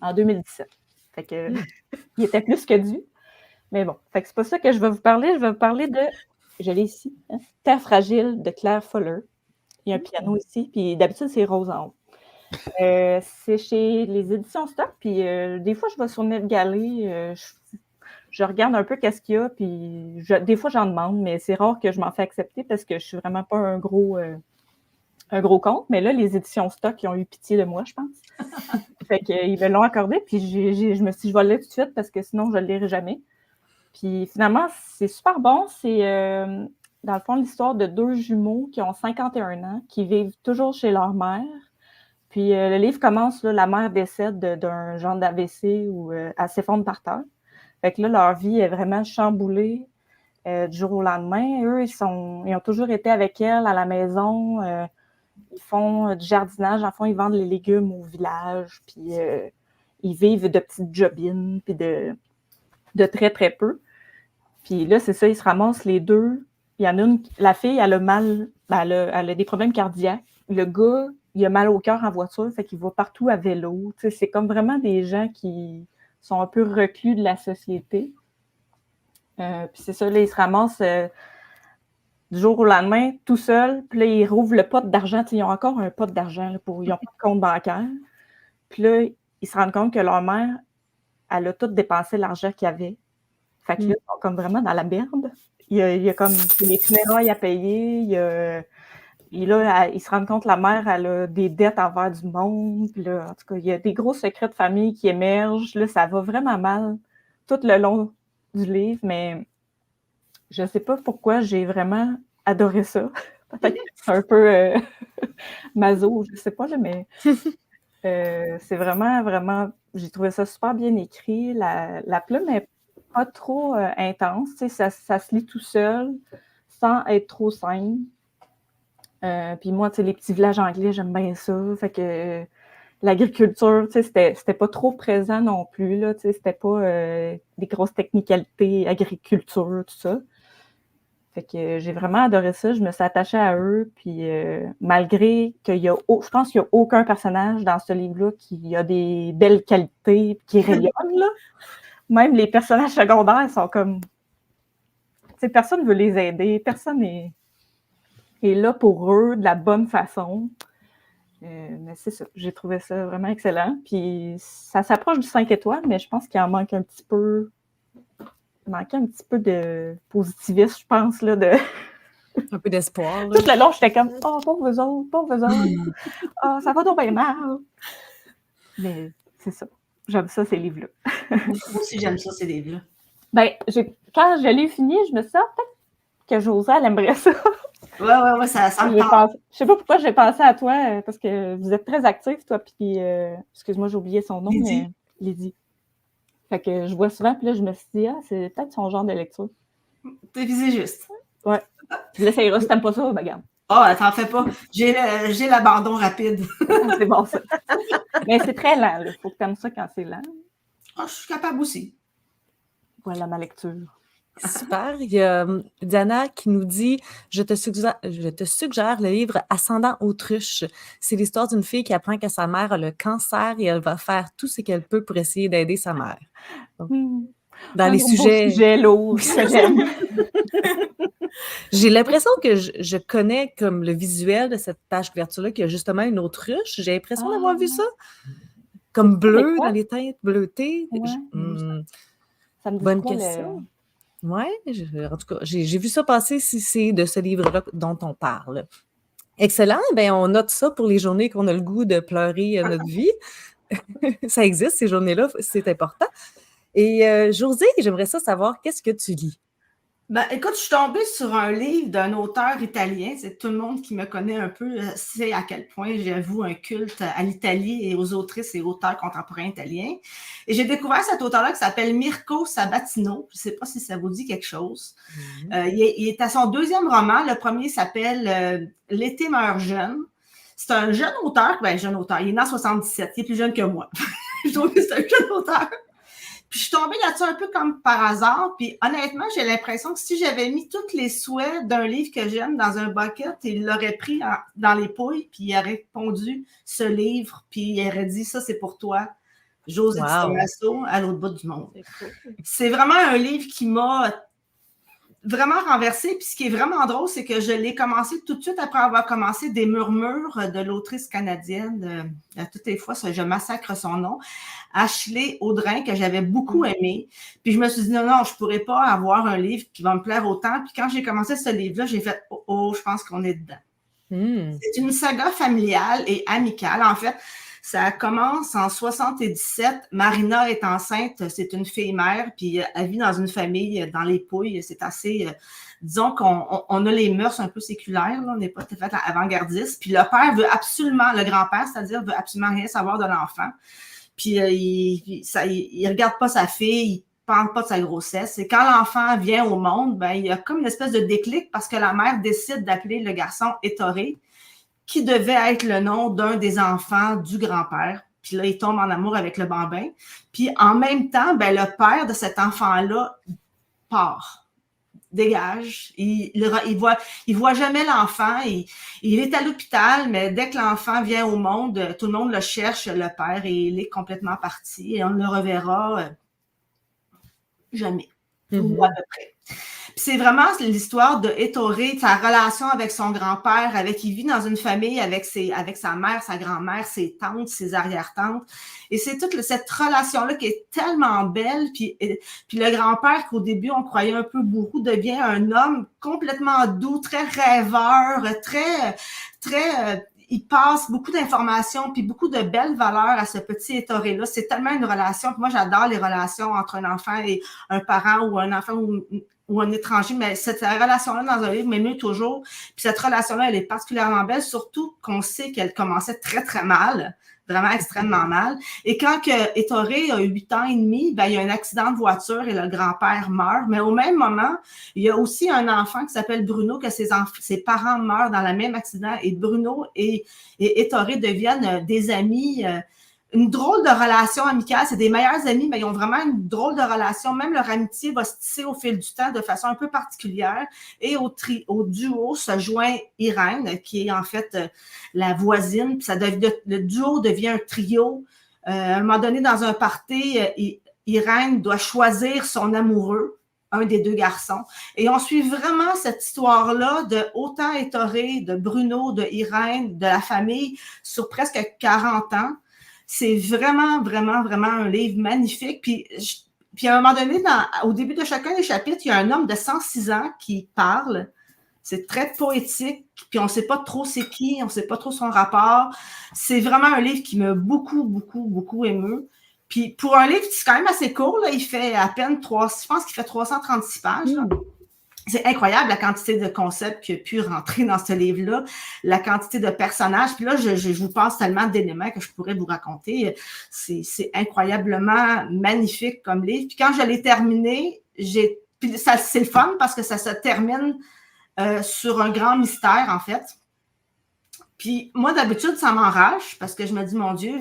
en 2017. Fait que il était plus que dû. Mais bon, fait que c'est pas ça que je vais vous parler. Je vais vous parler de, je l'ai ici, Terre fragile de Claire Fuller. Il y a un piano ici, puis d'habitude, c'est rose en haut. C'est chez les éditions Stock, puis des fois, je vais sur NetGalley, je regarde un peu qu'est-ce qu'il y a, puis des fois, j'en demande, mais c'est rare que je m'en fais accepter parce que je suis vraiment pas un gros compte. Mais là, les éditions Stock, ils ont eu pitié de moi, je pense. Fait qu'ils me l'ont accordé, puis je me suis dit, je vais le lire tout de suite parce que sinon, je ne le lirai jamais. Puis finalement, c'est super bon. C'est, dans le fond, l'histoire de 2 jumeaux qui ont 51 ans, qui vivent toujours chez leur mère. Puis le livre commence, là, la mère décède d'un genre d'AVC où elle s'effondre par terre. Fait que là, leur vie est vraiment chamboulée du jour au lendemain. Eux, ils ont toujours été avec elle à la maison. Ils font du jardinage. En fond, ils vendent les légumes au village. Puis ils vivent de petites jobines, puis de très, très peu. Puis là, c'est ça, ils se ramassent les deux. Il y en a une, la fille, elle a mal, elle a des problèmes cardiaques. Le gars, il a mal au cœur en voiture, fait qu'il va partout à vélo. Tu sais, c'est comme vraiment des gens qui sont un peu reclus de la société. Puis c'est ça, là, ils se ramassent du jour au lendemain, tout seuls. Puis là, ils rouvrent le pot d'argent. Tu sais, ils ont encore un pot d'argent, là, ils n'ont pas de compte bancaire. Puis là, ils se rendent compte que leur mère, elle a tout dépensé l'argent qu'il y avait. Fait que là, ils sont comme vraiment dans la merde. Il y a comme les funérailles à payer. Et là, ils se rendent compte que la mère, elle a des dettes envers du monde. Puis là, en tout cas, il y a des gros secrets de famille qui émergent. Là, ça va vraiment mal tout le long du livre, mais je ne sais pas pourquoi j'ai vraiment adoré ça. Peut-être que c'est un peu maso, je ne sais pas, là, mais c'est vraiment, vraiment... J'ai trouvé ça super bien écrit. La plume est pas trop intense. Tu sais, ça se lit tout seul, sans être trop simple. Puis moi, tu sais, les petits villages anglais, j'aime bien ça. Fait que l'agriculture, tu sais, c'était pas trop présent non plus, là. Tu sais, c'était pas des grosses technicalités, agriculture, tout ça. Fait que j'ai vraiment adoré ça. Je me suis attachée à eux. Puis malgré qu'il y a... je pense qu'il n'y a aucun personnage dans ce livre-là qui a des belles qualités, qui rayonnent, là. Même les personnages secondaires sont comme... Tu sais, personne ne veut les aider. Personne n'est là pour eux de la bonne façon. Mais c'est ça. J'ai trouvé ça vraiment excellent. Puis ça s'approche du 5 étoiles, mais je pense qu'il en manque un petit peu... Il manquait un petit peu de positivisme, je pense, là, Un peu d'espoir. Là. Tout le long, j'étais comme « Oh, pauvres autres, pauvres autres. Oh, ça va donc bien mal. » Mais c'est ça. J'aime ça, ces livres-là. Moi aussi, j'aime ça, ces livres-là. Ben, quand je l'ai fini, je me suis dit, peut-être que Josée, elle aimerait ça. Ouais, ça me parle. Je sais pas pourquoi j'ai pensé à toi, parce que vous êtes très actifs, toi, puis, excuse-moi, j'ai oublié son nom, Lydie. mais Lydie. Fait que je vois souvent, puis là, je me suis dit, c'est peut-être son genre de lecture. T'es visé juste. Ouais. Tu l'essayeras, si t'aimes pas ça, ben regarde. Oh, t'en fais pas. J'ai l'abandon rapide. C'est bon, ça. Mais c'est très lent, là. Faut que t'aimes ça quand c'est lent. Oh, je suis capable aussi. Voilà ma lecture. Super. Il y a Diana qui nous dit je te suggère le livre Ascendant Autruche. C'est l'histoire d'une fille qui apprend que sa mère a le cancer et elle va faire tout ce qu'elle peut pour essayer d'aider sa mère. Donc, dans les sujets lourds que j'aime. J'ai l'impression que je connais comme le visuel de cette page couverture-là, qu'il y a justement une autruche. J'ai l'impression d'avoir vu ça. Comme bleu, dans les teintes bleutées. Ouais. Ça me dit Bonne quoi, question. Oui, en tout cas, j'ai vu ça passer si c'est de ce livre-là dont on parle. Excellent. Bien, on note ça pour les journées qu'on a le goût de pleurer notre vie. Ça existe, ces journées-là, c'est important. Et Josée, j'aimerais ça savoir, qu'est-ce que tu lis? Ben, écoute, je suis tombée sur un livre d'un auteur italien. C'est tout le monde qui me connaît un peu sait à quel point j'avoue un culte à l'Italie et aux autrices et auteurs contemporains italiens. Et j'ai découvert cet auteur-là qui s'appelle Mirko Sabatino. Je ne sais pas si ça vous dit quelque chose. Il est à son deuxième roman. Le premier s'appelle L'été meurt jeune. C'est un jeune auteur. Il est né en 77. Il est plus jeune que moi. Je trouve que c'est un jeune auteur. Puis je suis tombée là-dessus un peu comme par hasard. Puis honnêtement, j'ai l'impression que si j'avais mis tous les souhaits d'un livre que j'aime dans un bucket, il l'aurait pris dans les pouilles, puis il aurait pondu ce livre, puis il aurait dit « Ça, c'est pour toi, José Di Tommaso, à l'autre bout du monde. » C'est vraiment un livre qui m'a vraiment renversée. Puis ce qui est vraiment drôle, c'est que je l'ai commencé tout de suite après avoir commencé Des murmures de l'autrice canadienne. À toutes les fois, je massacre son nom. Ashley Audrin, que j'avais beaucoup aimé. Puis je me suis dit, non, je ne pourrais pas avoir un livre qui va me plaire autant. Puis quand j'ai commencé ce livre-là, j'ai fait, je pense qu'on est dedans. C'est une saga familiale et amicale. En fait, ça commence en 77. Marina est enceinte, c'est une fille-mère, puis elle vit dans une famille dans les Pouilles. C'est assez, disons qu'on a les mœurs un peu séculaires, là, on n'est pas tout à fait avant-gardiste. Puis le père veut absolument, le grand-père, c'est-à-dire, veut absolument rien savoir de l'enfant. Puis il regarde pas sa fille, il parle pas de sa grossesse. Et quand l'enfant vient au monde, ben il y a comme une espèce de déclic parce que la mère décide d'appeler le garçon Ettore, qui devait être le nom d'un des enfants du grand-père. Puis là, il tombe en amour avec le bambin. Puis en même temps, ben le père de cet enfant-là part, dégage. Il voit jamais l'enfant. Il est à l'hôpital, mais dès que l'enfant vient au monde, tout le monde le cherche, le père, et il est complètement parti. Et on ne le reverra jamais. Ou à peu près. Puis c'est vraiment l'histoire de Ettore, sa relation avec son grand-père, il vit dans une famille avec sa mère, sa grand-mère, ses tantes, ses arrière-tantes. Et c'est toute cette relation-là qui est tellement belle. Puis le grand-père, qu'au début, on croyait un peu bourru, devient un homme complètement doux, très rêveur, il passe beaucoup d'informations puis beaucoup de belles valeurs à ce petit Ettore-là. C'est tellement une relation. Moi, j'adore les relations entre un enfant et un parent ou un enfant ou un étranger, mais cette relation-là dans un livre m'émeut toujours. Puis cette relation-là, elle est particulièrement belle, surtout qu'on sait qu'elle commençait très, très mal, vraiment extrêmement mal. Et quand Ettore a 8 ans et demi, ben, il y a un accident de voiture et le grand-père meurt. Mais au même moment, il y a aussi un enfant qui s'appelle Bruno, que ses parents meurent dans le même accident. Et Bruno et Ettore deviennent des amis, une drôle de relation amicale. C'est des meilleurs amis, mais ils ont vraiment une drôle de relation. Même leur amitié va se tisser au fil du temps de façon un peu particulière. Et au duo se joint Irène, qui est en fait la voisine. Puis le duo devient un trio. À un moment donné, dans un party, Irène doit choisir son amoureux, un des deux garçons. Et on suit vraiment cette histoire-là de autant Ettore, de Bruno, de Irène, de la famille, sur presque 40 ans. C'est vraiment, vraiment, vraiment un livre magnifique. Puis à un moment donné, au début de chacun des chapitres, il y a un homme de 106 ans qui parle. C'est très poétique, puis on ne sait pas trop c'est qui, on ne sait pas trop son rapport. C'est vraiment un livre qui m'a beaucoup, beaucoup, beaucoup ému. Puis pour un livre qui est quand même assez court, là, il fait à peine je pense qu'il fait 336 pages. C'est incroyable la quantité de concepts qui a pu rentrer dans ce livre-là, la quantité de personnages. Puis là, je vous passe tellement d'éléments que je pourrais vous raconter. C'est incroyablement magnifique comme livre. Puis quand je l'ai terminé, c'est le fun parce que ça se termine sur un grand mystère, en fait. Puis moi, d'habitude, ça m'enrage parce que je me dis, mon Dieu,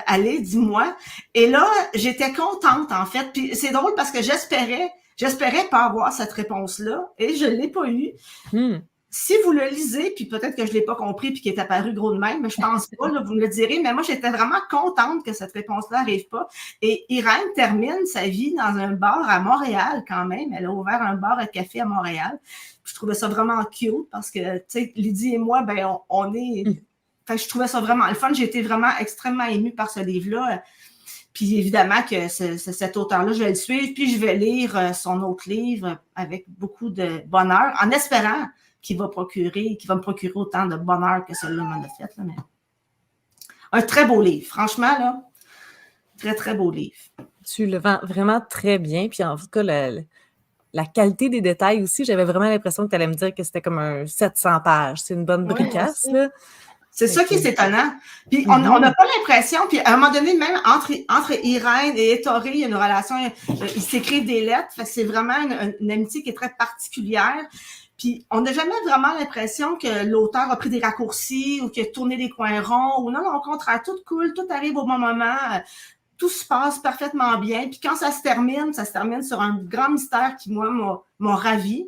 allez, dis-moi. Et là, j'étais contente, en fait. Puis c'est drôle parce que j'espérais pas avoir cette réponse-là et je ne l'ai pas eue. Si vous le lisez, puis peut-être que je ne l'ai pas compris puis qu'il est apparu gros de même, mais je pense pas, là, vous me le direz, mais moi, j'étais vraiment contente que cette réponse-là n'arrive pas. Et Irène termine sa vie dans un bar à Montréal quand même. Elle a ouvert un bar à café à Montréal. Puis je trouvais ça vraiment cute parce que, tu sais, Lydie et moi, ben, on est... Fait que je trouvais ça vraiment le fun. J'ai été vraiment extrêmement émue par ce livre-là. Puis évidemment que cet auteur-là, je vais le suivre, puis je vais lire son autre livre avec beaucoup de bonheur, en espérant qu'il va me procurer autant de bonheur que celui-là m'en a fait. Mais... Un très beau livre, franchement, là. Très, très beau livre. Tu le vends vraiment très bien. Puis en tout cas, la qualité des détails aussi, j'avais vraiment l'impression que tu allais me dire que c'était comme un 700 pages. C'est une bonne Oui, bricasse, aussi. là. C'est ça qui est étonnant. Puis Mhm. on n'a pas l'impression, puis à un moment donné, même entre Irène et Ettore, il y a une relation, ils s'écrivent des lettres, fait que c'est vraiment une amitié qui est très particulière. Puis on n'a jamais vraiment l'impression que l'auteur a pris des raccourcis ou qu'il a tourné des coins ronds, ou non, au contraire, tout cool, tout arrive au bon moment, tout se passe parfaitement bien. Puis quand ça se termine sur un grand mystère qui, moi, m'a ravi.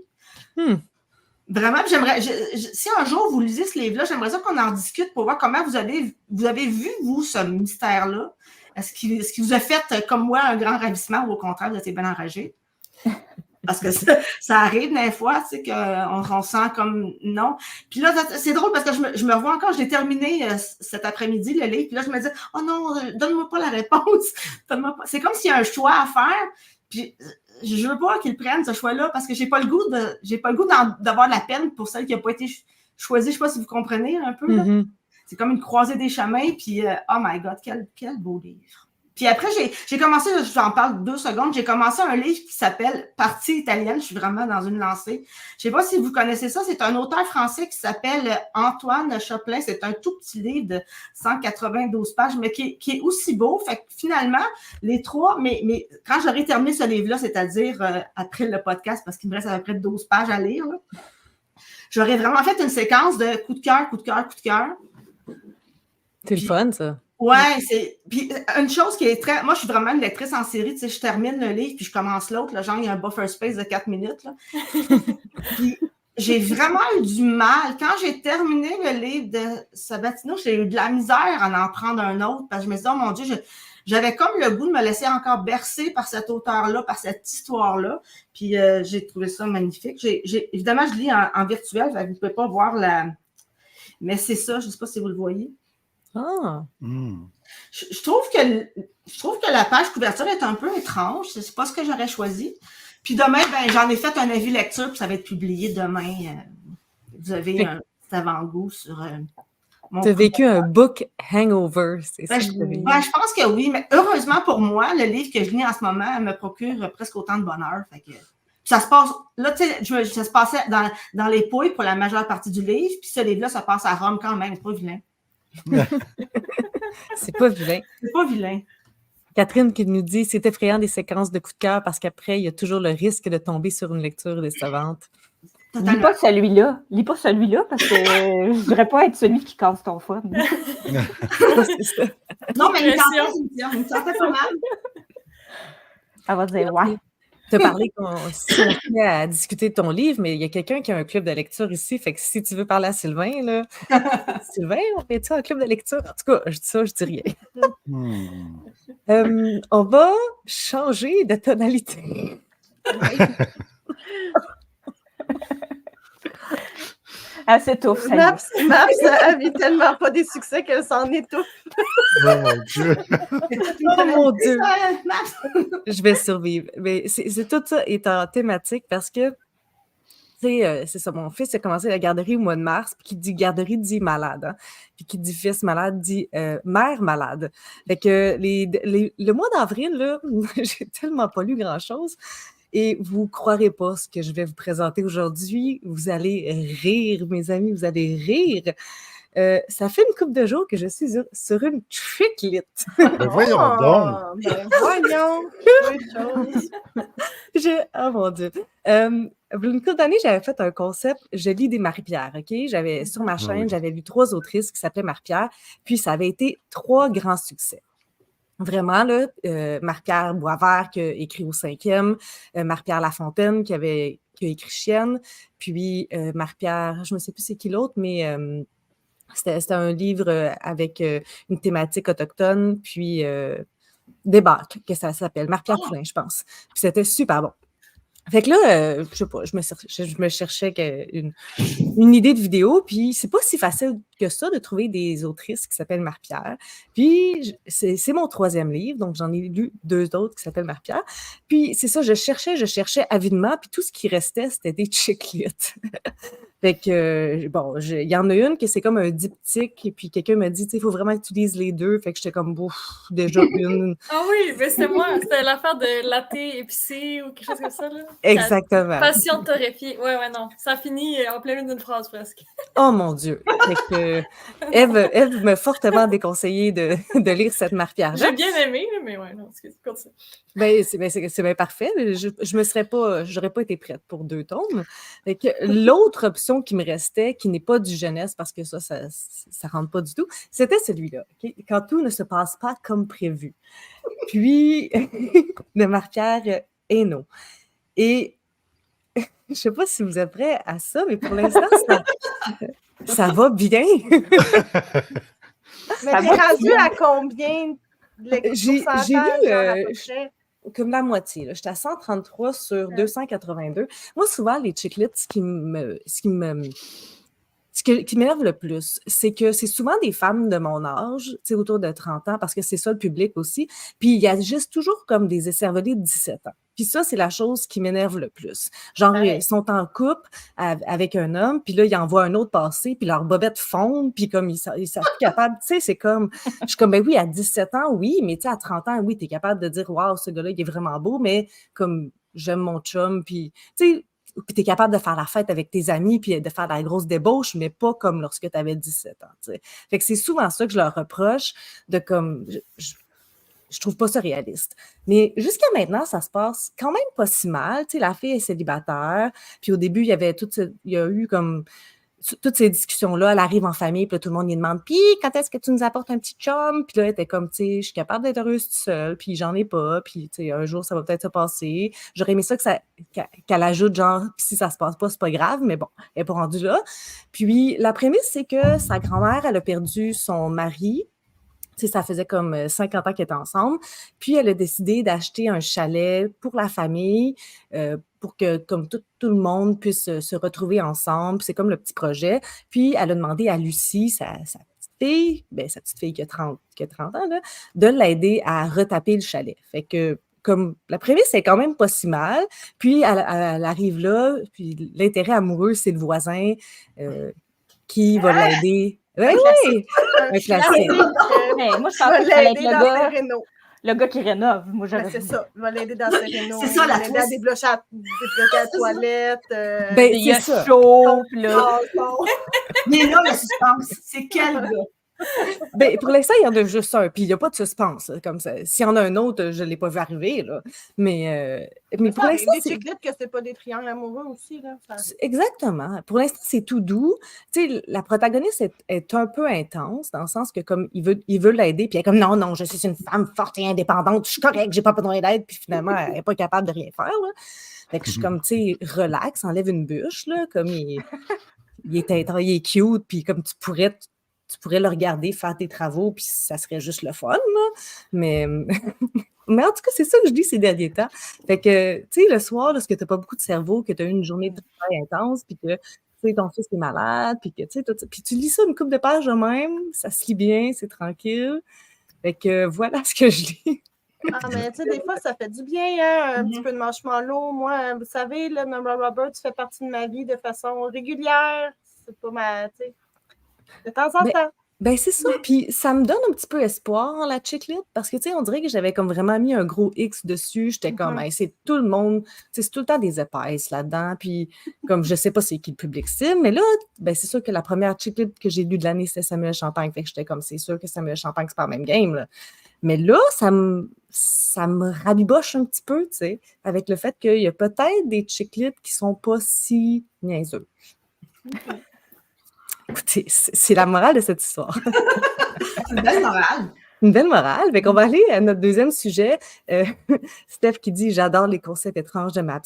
Vraiment, j'aimerais, si un jour vous lisez ce livre-là, j'aimerais ça qu'on en discute pour voir comment vous avez vu, vous, ce mystère-là. Est-ce qu'il vous a fait, comme moi, un grand ravissement ou au contraire, vous étiez bien enragé? Parce que ça arrive des fois, tu sais, qu'on sent comme non. Puis là, c'est drôle parce que je me revois encore, je l'ai terminé cet après-midi, le livre, puis là, je me dis, oh non, donne-moi pas la réponse. C'est comme s'il y a un choix à faire, puis je veux pas qu'ils prennent ce choix-là parce que j'ai pas le goût d'avoir de la peine pour celle qui a pas été choisie. Je sais pas si vous comprenez un peu. Là. C'est comme une croisée des chemins, puis oh my God, quel beau livre. Puis après, j'ai commencé, j'en parle 2 secondes, j'ai commencé un livre qui s'appelle Partie italienne. Je suis vraiment dans une lancée. Je sais pas si vous connaissez ça. C'est un auteur français qui s'appelle Antoine Choplin. C'est un tout petit livre de 192 pages, mais qui est aussi beau. Fait que finalement, les 3, mais quand j'aurai terminé ce livre-là, c'est-à-dire après le podcast, parce qu'il me reste à peu près 12 pages à lire, là, j'aurais vraiment fait une séquence de coup de cœur, coup de cœur, coup de cœur. C'est le fun, ça. Ouais, puis une chose qui est très... Moi, je suis vraiment une lectrice en série, tu sais, je termine le livre, puis je commence l'autre, là, genre, il y a un buffer space de 4 minutes, là. Puis j'ai vraiment eu du mal. Quand j'ai terminé le livre de Sabatino, j'ai eu de la misère à en prendre un autre, parce que je me suis dit, oh mon Dieu, j'avais comme le goût de me laisser encore bercer par cet auteur-là, par cette histoire-là, puis j'ai trouvé ça magnifique. Évidemment, je lis en virtuel, vous ne pouvez pas voir la... Mais c'est ça, je ne sais pas si vous le voyez. Ah. Je trouve que la page couverture est un peu étrange. C'est pas ce que j'aurais choisi. Puis demain, j'en ai fait un avis lecture, puis ça va être publié demain. Vous avez un petit avant-goût sur mon... Tu as vécu un book hangover, c'est ça? Je pense que oui, mais heureusement pour moi, le livre que je lis en ce moment me procure presque autant de bonheur. Fait que, ça se passe, là, tu sais, ça se passait dans les Pouilles pour la majeure partie du livre, puis ce livre-là, ça passe à Rome quand même, c'est pas vilain. C'est pas vilain. C'est pas vilain. Catherine qui nous dit, c'est effrayant des séquences de coups de cœur parce qu'après, il y a toujours le risque de tomber sur une lecture décevante. Lis pas celui-là. Lis pas celui-là parce que je voudrais pas être celui qui casse ton fun. C'est ça. Non, mais il me sentait pas mal. Elle va dire ouais. Tu as parlé qu'on s'est à discuter de ton livre, mais il y a quelqu'un qui a un club de lecture ici. Fait que si tu veux parler à Sylvain, là, Sylvain, on fait-tu un club de lecture? En tout cas, je dis ça, je dis rien. On va changer de tonalité. Elle s'étouffe. Maps a vu tellement pas des succès qu'elle s'en étouffe. Oh mon Dieu! Oh mon Dieu! Je vais survivre. Mais c'est tout ça est en thématique parce que, tu sais, c'est ça, mon fils a commencé la garderie au mois de mars, puis qui dit garderie dit malade, hein? Puis qui dit fils malade dit mère malade. Fait que le mois d'avril, là, j'ai tellement pas lu grand-chose. Et vous ne croirez pas ce que je vais vous présenter aujourd'hui. Vous allez rire, mes amis, vous allez rire. Ça fait une couple de jours que je suis sur une chick-lit. Ben voyons donc! Voyons! Oh mon Dieu! Une couple d'années, j'avais fait un concept, je lis des Marie-Pierre, OK? Sur ma chaîne, j'avais lu 3 autrices qui s'appelaient Marie-Pierre, puis ça avait été 3 grands succès. Vraiment, là, Marie-Pierre Boisvert qui a écrit au 5e, Marie-Pierre Lafontaine qui a écrit Chienne, puis Marie-Pierre, je ne sais plus c'est qui l'autre, mais c'était un livre avec une thématique autochtone, puis Débarque, que ça s'appelle, Marie-Pierre Poulin, je pense. Puis c'était super bon. Fait que là, je sais pas, je me cherchais une idée de vidéo, puis c'est pas si facile que ça de trouver des autrices qui s'appellent Marie-Pierre. Puis c'est mon 3e livre, donc j'en ai lu 2 autres qui s'appellent Marie-Pierre. Puis c'est ça, je cherchais avidement, puis tout ce qui restait, c'était des chick-lit. Fait que, bon, il y en a une que c'est comme un diptyque, et puis quelqu'un m'a dit, tu sais, il faut vraiment que tu lises les deux. Fait que j'étais comme, bouf, déjà une. Ah oui, mais c'était moi. C'était l'affaire de latte épicé ou quelque chose comme ça, là. Exactement. Passion torréfiée. Ouais, non. Ça finit en plein milieu d'une phrase, presque. Oh mon Dieu! Fait que Ève m'a fortement déconseillé de lire cette Marie-Pierre Jean. J'ai bien aimé, là, mais ouais, non, excuse, continue. C'est bien parfait. J'aurais pas été prête pour 2 tomes. Fait que l'autre option qui me restait, qui n'est pas du jeunesse, parce que ça rentre pas du tout, c'était celui-là. OK? Quand tout ne se passe pas comme prévu. Puis, de Marie-Pierre Hainaut. Et je sais pas si vous êtes prêts à ça, mais pour l'instant, ça va bien. Mais t'es rendu à combien de J'ai pourcentage, lu genre, à peu près? comme la moitié. J'étais à 133 sur 282. Moi, souvent, les chiclets, qui m'énerve le plus, c'est que c'est souvent des femmes de mon âge, tu sais, autour de 30 ans, parce que c'est ça le public aussi. Puis ils agissent toujours comme des écervelés de 17 ans. Puis ça, c'est la chose qui m'énerve le plus. Genre, ils sont en couple avec un homme, puis là, ils en voient un autre passer, puis leurs bobettes fondent, puis comme ils sont plus capables, tu sais, c'est comme, je suis comme, ben oui, à 17 ans, oui, mais tu sais, à 30 ans, oui, t'es capable de dire, waouh, ce gars-là, il est vraiment beau, mais comme, j'aime mon chum, puis, tu sais, puis tu es capable de faire la fête avec tes amis puis de faire de la grosse débauche, mais pas comme lorsque tu avais 17 ans. T'sais. Fait que c'est souvent ça que je leur reproche, de comme... Je trouve pas ça réaliste. Mais jusqu'à maintenant, ça se passe quand même pas si mal. T'sais, la fille est célibataire, puis au début, il y a eu comme... Toutes ces discussions-là, elle arrive en famille, puis là, tout le monde lui demande « Puis, quand est-ce que tu nous apportes un petit chum? » Puis là, elle était comme « Tu sais, je suis capable d'être heureuse toute seule, puis j'en ai pas, puis tu sais, un jour, ça va peut-être se passer. » J'aurais aimé ça qu'elle ajoute genre « Puis si ça se passe pas, c'est pas grave, mais bon, elle n'est pas rendue là. » Puis la prémisse, c'est que sa grand-mère, elle a perdu son mari. Tu sais, ça faisait comme 50 ans qu'ils étaient ensemble. Puis, elle a décidé d'acheter un chalet pour la famille, pour que comme tout le monde puisse se retrouver ensemble. C'est comme le petit projet. Puis, elle a demandé à Lucie, sa petite fille qui a 30 ans, là, de l'aider à retaper le chalet. Fait que, comme la prémisse est quand même pas si mal. Puis, elle arrive là, puis l'intérêt amoureux, c'est le voisin qui va l'aider. Oui, un classique. Mais moi, je Va pensais que ça allait être l'aider dans ses rénaux. le gars qui rénove. Moi, Ben, j'avais c'est ça. Il va l'aider dans ses rénaux. C'est ça, la il va l'aider à twist. débloquer la toilette. Ben, il y a c'est ça. chaud, puis là. Mais là, le suspense, c'est quel gars? Ben, pour l'instant, il y en a juste un, puis il n'y a pas de suspense. Comme ça. S'il y en a un autre, je ne l'ai pas vu arriver. Là. Mais pour l'instant, des chiclettes que c'est pas des triangles amoureux aussi. Là. Exactement. Pour l'instant, c'est tout doux. Tu sais, la protagoniste est un peu intense, dans le sens que comme il veut l'aider, puis elle est comme non, je suis une femme forte et indépendante, je suis correcte, j'ai pas besoin d'aide, puis finalement, elle n'est pas capable de rien faire. Là. Fait que je suis comme, tu sais, relax, enlève une bûche, là, comme il est cute, puis comme tu pourrais le regarder faire tes travaux, puis ça serait juste le fun, là. Mais en tout cas, c'est ça que je dis ces derniers temps. Fait que, tu sais, le soir, lorsque tu n'as pas beaucoup de cerveau, que tu as eu une journée de travail intense, puis que ton fils est malade, puis que, tu sais, puis tu lis ça une couple de pages de même, ça se lit bien, c'est tranquille. Fait que voilà ce que je lis. Ah, mais tu sais, des fois, ça fait du bien, hein, un petit peu de marshmallow. Moi, vous savez, là, Nora Roberts fait partie de ma vie de façon régulière. C'est pas ma, tu sais, de temps en temps. Ben, c'est ça. Puis ça me donne un petit peu espoir, la chick-lit, parce que, tu sais, on dirait que j'avais comme vraiment mis un gros X dessus. J'étais comme, hey, c'est tout le monde, tu sais, c'est tout le temps des épaisses là-dedans. Puis, comme, je sais pas c'est qui le public cible, mais là, ben, c'est sûr que la première chick-lit que j'ai lue de l'année, c'était Samuel Champagne. Fait que j'étais comme, c'est sûr que Samuel Champagne, c'est pas le même game, là. Mais là, ça me rabiboche un petit peu, tu sais, avec le fait qu'il y a peut-être des chick-lit qui sont pas si niaiseux. Écoutez, c'est la morale de cette histoire. C'est une belle morale. Une belle morale. Fait qu'on va aller à notre deuxième sujet. Steph qui dit « J'adore les concepts étranges de Maps. »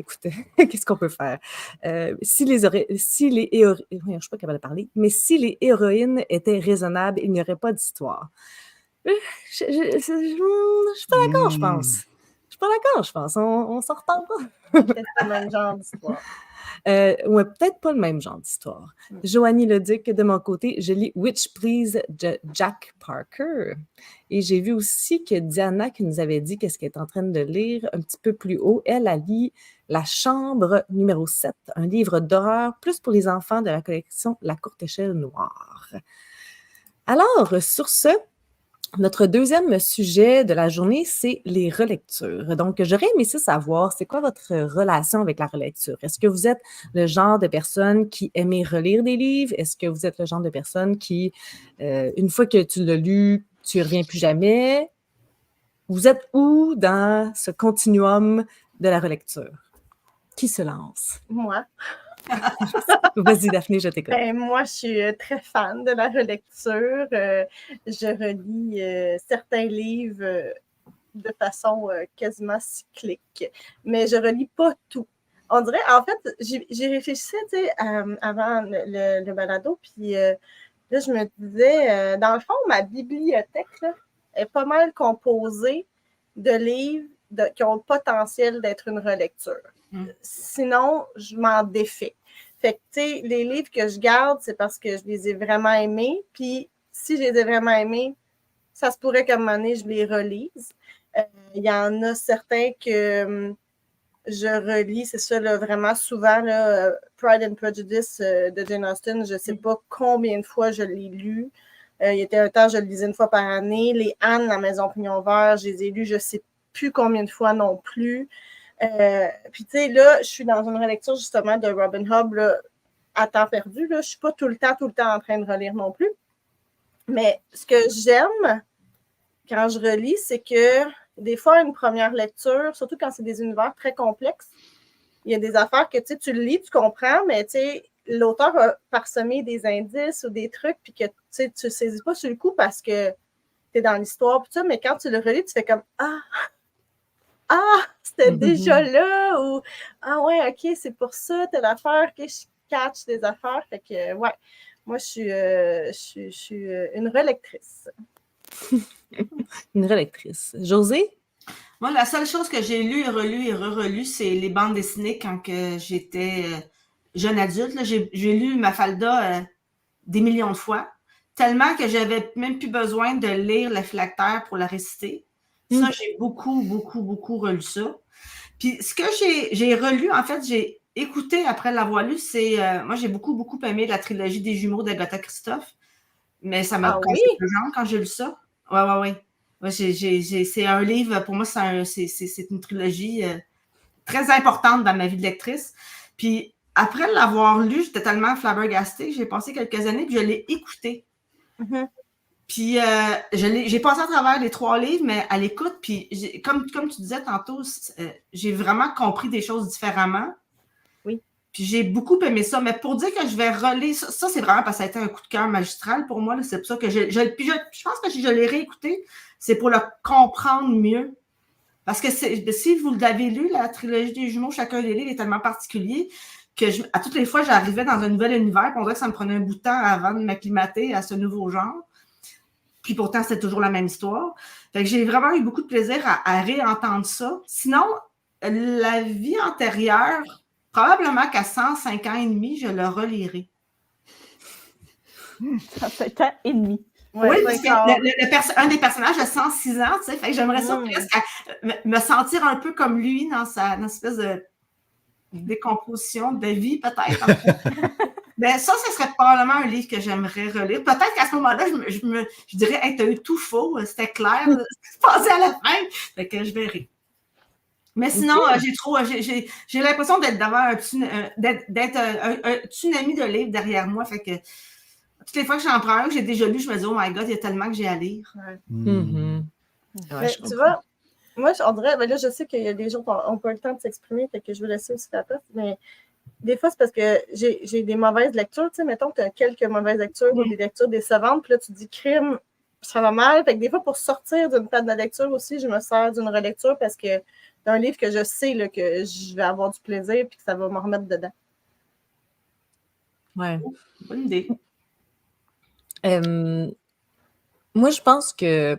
Écoutez, qu'est-ce qu'on peut faire? Je ne suis pas capable de parler, mais si les héroïnes étaient raisonnables, il n'y aurait pas d'histoire. Je suis pas d'accord, je pense. Je suis pas d'accord, je pense. On s'en reparlera. Peut-être pas le même genre d'histoire. Ouais, peut-être pas le même genre d'histoire. Joanie Leduc, de mon côté, je lis Witch Please de Jack Parker. Et j'ai vu aussi que Diana, qui nous avait dit qu'est-ce qu'elle est en train de lire un petit peu plus haut, elle a lu La Chambre numéro 7, un livre d'horreur plus pour les enfants de la collection La Courte Échelle Noire. Alors, sur ce, notre deuxième sujet de la journée, c'est les relectures. Donc, j'aurais aimé ça savoir, c'est quoi votre relation avec la relecture? Est-ce que vous êtes le genre de personne qui aimait relire des livres? Est-ce que vous êtes le genre de personne qui, une fois que tu l'as lu, tu ne reviens plus jamais? Vous êtes où dans ce continuum de la relecture? Qui se lance? Moi. Vas-y, Daphné, je t'écoute. Ben, moi, je suis très fan de la relecture. Je relis certains livres de façon quasiment cyclique, mais je relis pas tout. On dirait, en fait, j'ai réfléchi, tu sais, avant le balado, puis là, je me disais, dans le fond, ma bibliothèque là, est pas mal composée de livres qui ont le potentiel d'être une relecture. Sinon, je m'en défais. Fait que, tu sais, les livres que je garde, c'est parce que je les ai vraiment aimés. Puis, si je les ai vraiment aimés, ça se pourrait qu'à un moment donné, je les relise. Il y en a certains que je relis, c'est ça, là, vraiment souvent, là, Pride and Prejudice de Jane Austen, je ne sais pas combien de fois je l'ai lu. Il y était un temps, je le lisais une fois par année. Les Anne, la Maison Pignon Vert, je les ai lus, je ne sais plus combien de fois non plus. Puis, tu sais, là, je suis dans une relecture justement de Robin Hobb là, à temps perdu. Là. Je ne suis pas tout le temps en train de relire non plus. Mais ce que j'aime quand je relis, c'est que des fois, une première lecture, surtout quand c'est des univers très complexes, il y a des affaires que tu le lis, tu comprends, mais tu sais, l'auteur a parsemé des indices ou des trucs, puis que tu ne saisis pas sur le coup parce que tu es dans l'histoire, tout ça, mais quand tu le relis, tu fais comme c'était déjà là, ou ah ouais, ok, c'est pour ça, telle affaire, que je catch des affaires. Fait que, ouais, moi, je suis une relectrice. Une relectrice. Josée? Moi, la seule chose que j'ai lue et relue et re-relue, c'est les bandes dessinées quand j'étais jeune adulte. Là. J'ai lu Mafalda des millions de fois, tellement que j'avais même plus besoin de lire le phylactère pour la réciter. Ça, j'ai beaucoup relu ça. Puis ce que j'ai relu, en fait, j'ai écouté après l'avoir lu, c'est... moi, j'ai beaucoup aimé la trilogie des jumeaux d'Agatha Christophe, mais ça m'a cassé le genre quand j'ai lu ça. Ouais. Ouais, c'est un livre, pour moi, c'est une trilogie très importante dans ma vie de lectrice. Puis après l'avoir lu, j'étais tellement flabbergastée, j'ai passé quelques années, puis je l'ai écouté. Mm-hmm. Puis j'ai passé à travers les 3 livres, mais à l'écoute, puis comme tu disais tantôt, j'ai vraiment compris des choses différemment. Oui. Puis j'ai beaucoup aimé ça. Mais pour dire que je vais relire, ça c'est vraiment parce que ça a été un coup de cœur magistral pour moi. C'est pour ça que je pense que si je l'ai réécouté, c'est pour le comprendre mieux. Parce que si vous l'avez lu, la trilogie des jumeaux, chacun des livres est tellement particulier que à toutes les fois, j'arrivais dans un nouvel univers, puis on dirait que ça me prenait un bout de temps avant de m'acclimater à ce nouveau genre. Puis pourtant, c'était toujours la même histoire. Fait que j'ai vraiment eu beaucoup de plaisir à réentendre ça. Sinon, la vie antérieure, probablement qu'à 105 ans et demi, je le relirai. 105 ans et demi. Oui, parce que un des personnages a 106 ans, tu sais, fait que j'aimerais ça presque me sentir un peu comme lui dans une espèce de décomposition de vie, peut-être. Mais ça, ce serait probablement un livre que j'aimerais relire. Peut-être qu'à ce moment-là, je dirais, hey, t'as eu tout faux, c'était clair, ce qui se passait à la fin. Fait que je verrai. Mais sinon, j'ai l'impression d'avoir un tsunami de livres derrière moi. Fait que toutes les fois que j'en prends un que j'ai déjà lu, je me dis, oh my God, il y a tellement que j'ai à lire. Ouais, tu vois, moi, on dirait, là, je sais qu'il y a des gens qui n'ont pas le temps de s'exprimer, fait que je vais laisser aussi la place, mais des fois, c'est parce que j'ai des mauvaises lectures. Tu sais, mettons que tu as quelques mauvaises lectures ou des lectures décevantes, puis là, tu te dis crime, ça va mal. Fait que des fois, pour sortir d'une table de lecture aussi, je me sers d'une relecture parce que c'est un livre que je sais là, que je vais avoir du plaisir et que ça va me remettre dedans. Ouais. Bonne idée. Moi, je pense que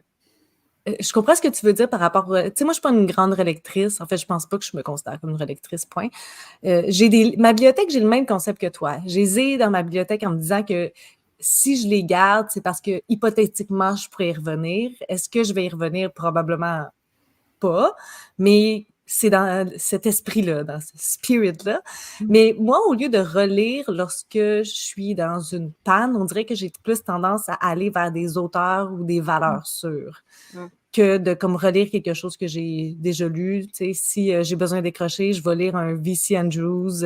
je comprends ce que tu veux dire par rapport. Tu sais, moi, je suis pas une grande relectrice. En fait, je pense pas que je me considère comme une relectrice, point. Ma bibliothèque, j'ai le même concept que toi. J'ai les ai dans ma bibliothèque en me disant que si je les garde, c'est parce que hypothétiquement, je pourrais y revenir. Est-ce que je vais y revenir? Probablement pas, mais c'est dans cet esprit-là, dans ce spirit-là. Mais moi, au lieu de relire lorsque je suis dans une panne, on dirait que j'ai plus tendance à aller vers des auteurs ou des valeurs sûres que de comme relire quelque chose que j'ai déjà lu. Tu sais, si j'ai besoin de décrocher, je vais lire un V.C. Andrews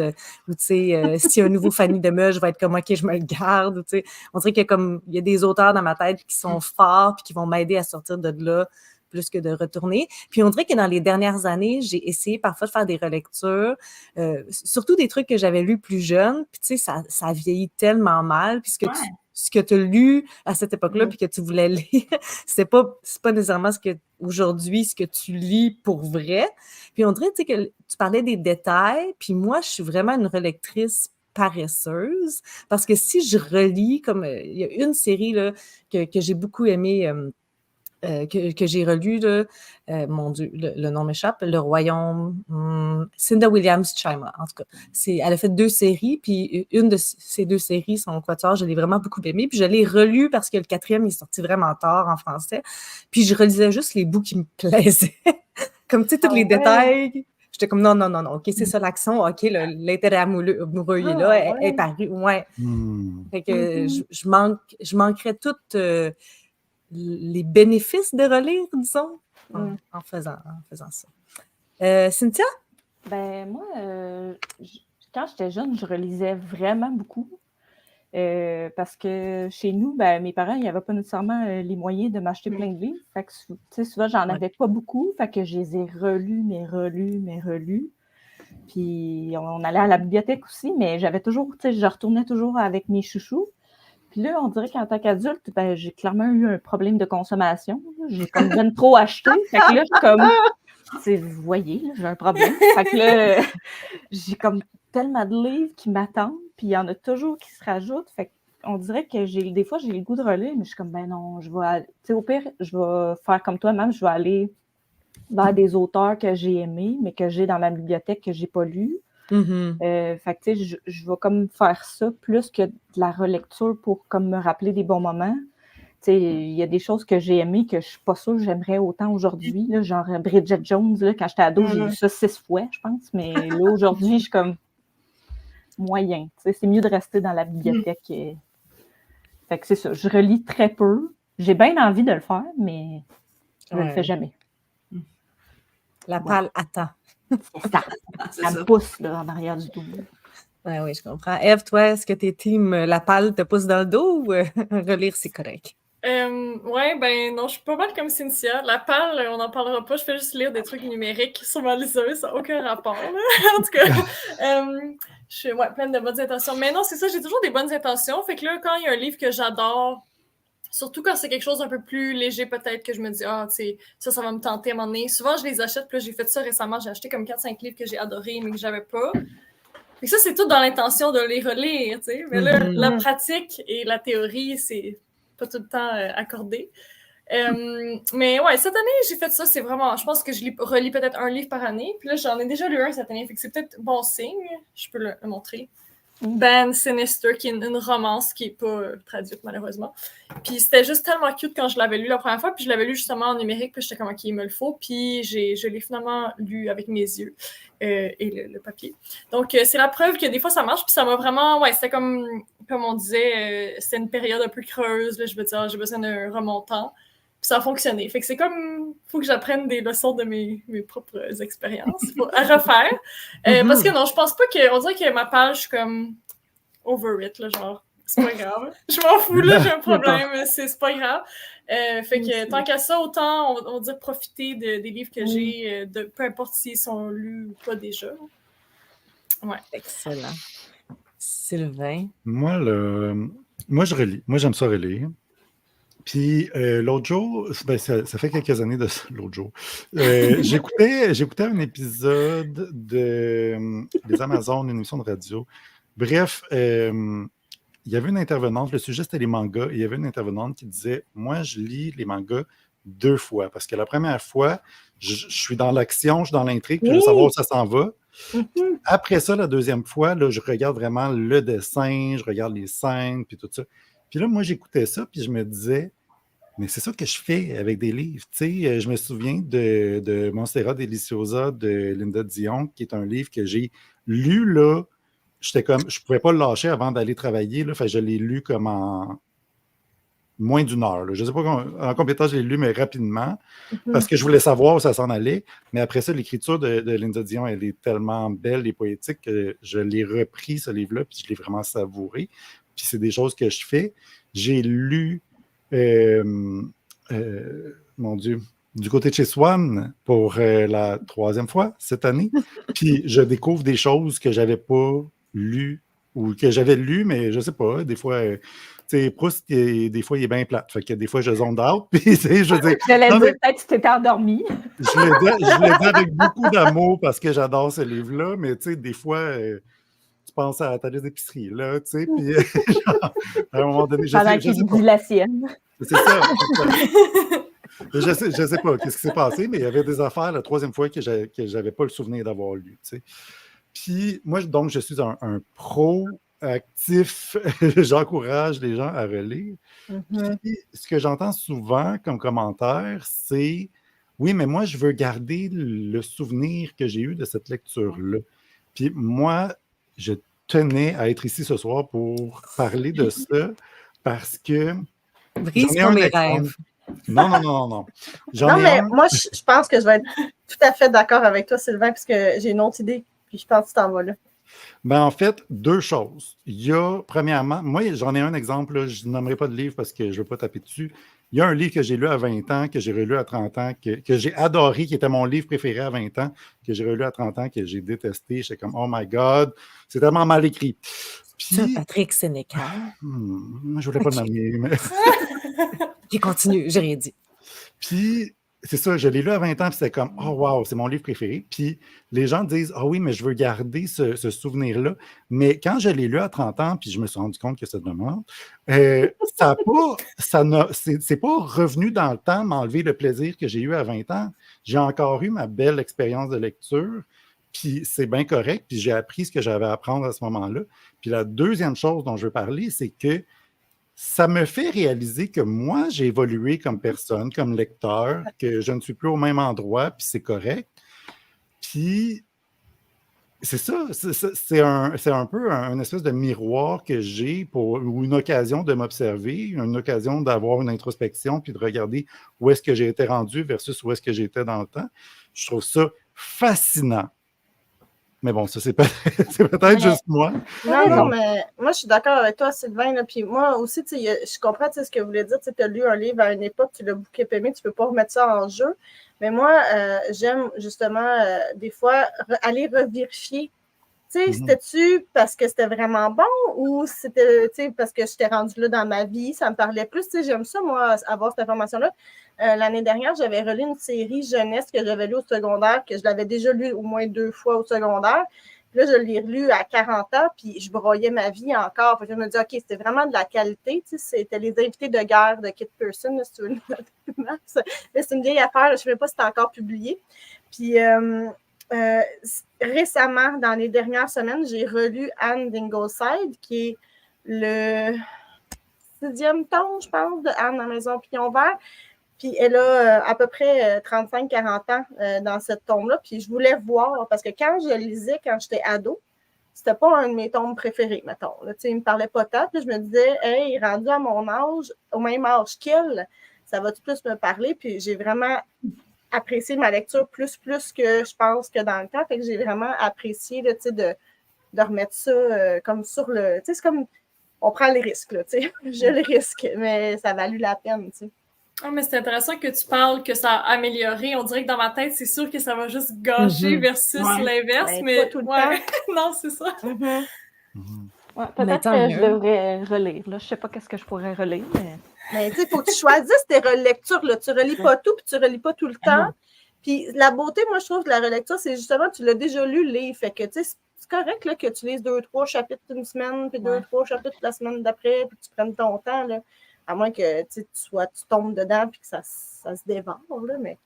ou tu sais, s'il y a un nouveau Fanny Demeure, je vais être comme OK, je me le garde. Tu sais. On dirait qu'il y a des auteurs dans ma tête qui sont forts puis qui vont m'aider à sortir de là plus que de retourner. Puis on dirait que dans les dernières années, j'ai essayé parfois de faire des relectures, surtout des trucs que j'avais lus plus jeune. Puis tu sais, ça vieillit tellement mal. Puis ce que tu as lu à cette époque-là puis que tu voulais lire, c'est pas nécessairement ce que tu lis pour vrai. Puis on dirait, tu sais, que tu parlais des détails. Puis moi, je suis vraiment une relectrice paresseuse parce que si je relis, comme il y a une série là, que j'ai beaucoup aimée, que j'ai relu, là, mon Dieu, le nom m'échappe, Le Royaume, Cinda Williams-Chima, en tout cas. Elle a fait 2 séries, puis une de ces 2 séries, son quatuor, je l'ai vraiment beaucoup aimé, puis je l'ai relu parce que le 4e est sorti vraiment tard en français, puis je relisais juste les bouts qui me plaisaient. Comme, tu sais, tous les détails. J'étais comme, non, OK, c'est ça l'action, OK, l'intérêt amoureux, il est là, elle est paru, ouais. Fait que je manquerais toutes les bénéfices de relire, disons, en faisant ça. Cynthia? Ben moi, quand j'étais jeune, je relisais vraiment beaucoup. Parce que chez nous, ben, mes parents, ils n'avaient pas nécessairement les moyens de m'acheter plein de livres. Fait que souvent, j'en avais pas beaucoup. Fait que je les ai relus. Puis on allait à la bibliothèque aussi, mais je retournais toujours avec mes chouchous. Puis là, on dirait qu'en tant qu'adulte, ben, j'ai clairement eu un problème de consommation. J'ai comme bien trop acheté. Fait que là, je suis comme, vous voyez, là, j'ai un problème. Fait que là, j'ai comme tellement de livres qui m'attendent, puis il y en a toujours qui se rajoutent. Fait qu'on dirait que des fois, j'ai le goût de relire, mais je suis comme, ben non, au pire, je vais faire comme toi-même, je vais aller vers des auteurs que j'ai aimés, mais que j'ai dans ma bibliothèque que j'ai pas lus. Fait que, tu sais, je vais comme faire ça plus que de la relecture pour comme me rappeler des bons moments. Tu sais, il y a des choses que j'ai aimées que je suis pas sûre que j'aimerais autant aujourd'hui, là, genre Bridget Jones, là, quand j'étais ado, j'ai vu ça 6 fois, je pense, mais là, aujourd'hui, je suis comme moyen. Tu sais, c'est mieux de rester dans la bibliothèque. Fait que c'est ça, je relis très peu. J'ai bien envie de le faire, mais je ne le fais jamais. La palle attend. Ça me pousse là, en arrière du dos. Oui, je comprends. Ève, toi, est-ce que t'es team la palle te pousse dans le dos ou relire, c'est correct? Ouais, ben non, je suis pas mal comme Cynthia. La palle, on n'en parlera pas. Je fais juste lire des trucs numériques sur ma liseuse. Ça n'a aucun rapport, là. En tout cas, je suis pleine de bonnes intentions. Mais non, c'est ça, j'ai toujours des bonnes intentions. Fait que là, quand il y a un livre que j'adore, surtout quand c'est quelque chose d'un peu plus léger, peut-être que je me dis, tu sais, ça va me tenter à un moment donné. Souvent, je les achète, puis là, j'ai fait ça récemment. J'ai acheté comme 4-5 livres que j'ai adorés, mais que j'avais pas. Fait que ça, c'est tout dans l'intention de les relire, tu sais. Mais là, la pratique et la théorie, c'est pas tout le temps accordé. Mais ouais, cette année, j'ai fait ça. C'est vraiment, je pense que je relis peut-être un livre par année. Puis là, j'en ai déjà lu un cette année. Fait que c'est peut-être bon signe. Je peux le montrer. Band Sinister, qui est une romance qui n'est pas traduite, malheureusement. Puis c'était juste tellement cute quand je l'avais lu la première fois. Puis je l'avais lu justement en numérique. Puis j'étais comme, OK, il me le faut. Puis je l'ai finalement lu avec mes yeux et le papier. Donc, c'est la preuve que des fois, ça marche. Puis ça m'a vraiment... Ouais, c'était comme on disait, c'était une période un peu creuse. Là, je veux dire, j'ai besoin d'un remontant. Puis ça a fonctionné. Fait que c'est comme... faut que j'apprenne des leçons de mes propres expériences à refaire. Parce que non, je pense pas que... On dirait que ma page, je suis comme over it, là, genre, c'est pas grave. Je m'en fous, là, j'ai un problème, c'est pas grave. Fait que tant qu'à ça, autant, on va dire, profiter des livres que j'ai, peu importe s'ils sont lus ou pas déjà. Ouais. Excellent. Sylvain? Moi, je relis. Moi, j'aime ça relire. Puis l'autre jour, ben, ça fait quelques années de ça, l'autre jour, j'écoutais un épisode des Amazones, une émission de radio. Bref, il y avait une intervenante, le sujet c'était les mangas, et il y avait une intervenante qui disait « Moi, je lis les mangas 2 fois. Parce que la première fois, je suis dans l'action, je suis dans l'intrigue, puis je veux savoir où ça s'en va. Après ça, la deuxième fois, là, je regarde vraiment le dessin, je regarde les scènes, puis tout ça. Puis là, moi, j'écoutais ça, puis je me disais, mais c'est ça que je fais avec des livres. Tu sais, je me souviens de Monstera Deliciosa de Linda Dion, qui est un livre que j'ai lu, là. J'étais comme, je ne pouvais pas le lâcher avant d'aller travailler, là. Fait que je l'ai lu comme en moins d'1 heure, là. Je ne sais pas en combien de temps je l'ai lu, mais rapidement, parce que je voulais savoir où ça s'en allait. Mais après ça, l'écriture de Linda Dion, elle est tellement belle et poétique que je l'ai repris, ce livre-là, puis je l'ai vraiment savouré. Puis c'est des choses que je fais. J'ai lu, mon Dieu, du côté de chez Swan pour la 3e fois cette année. Puis je découvre des choses que je n'avais pas lues ou que j'avais lues, mais je ne sais pas, des fois... tu sais, Proust, des fois, il est bien plate. Fait que des fois, je zone out. Puis, je veux dire, J'allais non, dire, mais peut-être que tu t'étais endormi. je le dis avec beaucoup d'amour parce que j'adore ce livre-là, mais tu sais, des fois, tu penses à ta liste d'épicerie, là, tu sais, puis genre, à un moment donné, Pendant je qu'il sais pas. dit la sienne. C'est ça. Je sais pas qu'est-ce qui s'est passé, mais il y avait des affaires la 3e fois que j'avais pas le souvenir d'avoir lu, tu sais. Puis, moi, donc, je suis un pro actif. J'encourage les gens à relire. Puis, ce que j'entends souvent comme commentaire, c'est « Oui, mais moi, je veux garder le souvenir que j'ai eu de cette lecture-là. » Puis moi, je tenais à être ici ce soir pour parler de ça parce que j'en Brise ai pas un mes exemple. rêves. Non. J'en Non, ai mais un. moi, je pense que je vais être tout à fait d'accord avec toi, Sylvain, parce que j'ai une autre idée, puis je pense que tu t'en vas là. Ben, en fait, 2 choses. Il y a, premièrement, moi, j'en ai un exemple, là, je ne nommerai pas de livre parce que je ne veux pas taper dessus. Il y a un livre que j'ai lu à 20 ans, que j'ai relu à 30 ans, que j'ai adoré, qui était mon livre préféré à 20 ans, que j'ai relu à 30 ans, que j'ai détesté. J'étais comme, oh my God, c'est tellement mal écrit. Ça, Puis, Patrick Sénécal. je ne voulais pas le nommer, mais... Puis continue, j'ai rien dit. Puis, c'est ça, je l'ai lu à 20 ans, puis c'était comme, oh wow, c'est mon livre préféré. Puis, les gens disent, ah oui, mais je veux garder ce souvenir-là. Mais quand je l'ai lu à 30 ans, puis je me suis rendu compte que ça demande, c'est pas revenu dans le temps m'enlever le plaisir que j'ai eu à 20 ans. J'ai encore eu ma belle expérience de lecture, puis c'est bien correct, puis j'ai appris ce que j'avais à apprendre à ce moment-là. Puis la deuxième chose dont je veux parler, c'est que ça me fait réaliser que moi, j'ai évolué comme personne, comme lecteur, que je ne suis plus au même endroit, puis c'est correct. Puis, c'est ça, c'est un peu un espèce de miroir que j'ai ou une occasion de m'observer, une occasion d'avoir une introspection, puis de regarder où est-ce que j'ai été rendu versus où est-ce que j'étais dans le temps. Je trouve ça fascinant. Mais bon, ça, c'est peut-être juste moi. Non, mais moi, je suis d'accord avec toi, Sylvain. Là, puis moi aussi, je comprends ce que vous voulez dire. Tu as lu un livre à une époque, tu l'as beaucoup aimé, tu ne peux pas remettre ça en jeu. Mais moi, j'aime justement, des fois, aller revérifier. Tu sais, c'était-tu parce que c'était vraiment bon ou c'était parce que j'étais rendue là dans ma vie, ça me parlait plus. Tu sais, j'aime ça, moi, avoir cette information-là. L'année dernière, j'avais relu une série jeunesse que j'avais lue au secondaire, que je l'avais déjà lue au moins 2 fois au secondaire. Puis là, je l'ai relue à 40 ans, puis je broyais ma vie encore. Puis je me dis, OK, c'était vraiment de la qualité. Tu sais, c'était Les Invités de guerre de Kit Pearson, là, si tu veux. Mais c'est une vieille affaire, je ne sais pas si c'est encore publié. Puis récemment, dans les dernières semaines, j'ai relu Anne d'Ingleside, qui est le 6e tome, je pense, de Anne dans Maison Pignon Vert. Puis elle a à peu près 35-40 ans dans cette tombe-là. Puis je voulais voir, parce que quand je lisais, quand j'étais ado, c'était pas un de mes tomes préférés, mettons. Là, il me parlait pas tant. Puis je me disais, hey, rendu à mon âge, au même âge qu'elle, ça va plus me parler. Puis j'ai vraiment apprécié ma lecture plus que je pense que dans le temps. Fait que j'ai vraiment apprécié là, de remettre ça comme sur le... C'est comme, on prend les risques, là, je le risque, mais ça a valu la peine, tu sais. Ah, mais c'est intéressant que tu parles que ça a amélioré. On dirait que dans ma tête, c'est sûr que ça va juste gâcher versus l'inverse, Ben, mais pas tout le temps. non, c'est ça. Ouais, peut-être que je devrais relire. Là. Je ne sais pas qu'est-ce que je pourrais relire. Mais tu sais, il faut que tu choisisses tes relectures. Là. Tu ne relis pas tout, puis tu ne relis pas tout le temps. Puis la beauté, moi, je trouve, de la relecture, c'est justement, tu l'as déjà lu, le livre. Fait que, tu sais, c'est correct là, que tu lises 2-3 chapitres une semaine, puis 2-3 chapitres la semaine d'après, puis que tu prennes ton temps. Là. À moins que tu tombes dedans et que ça se dévore, là, mais...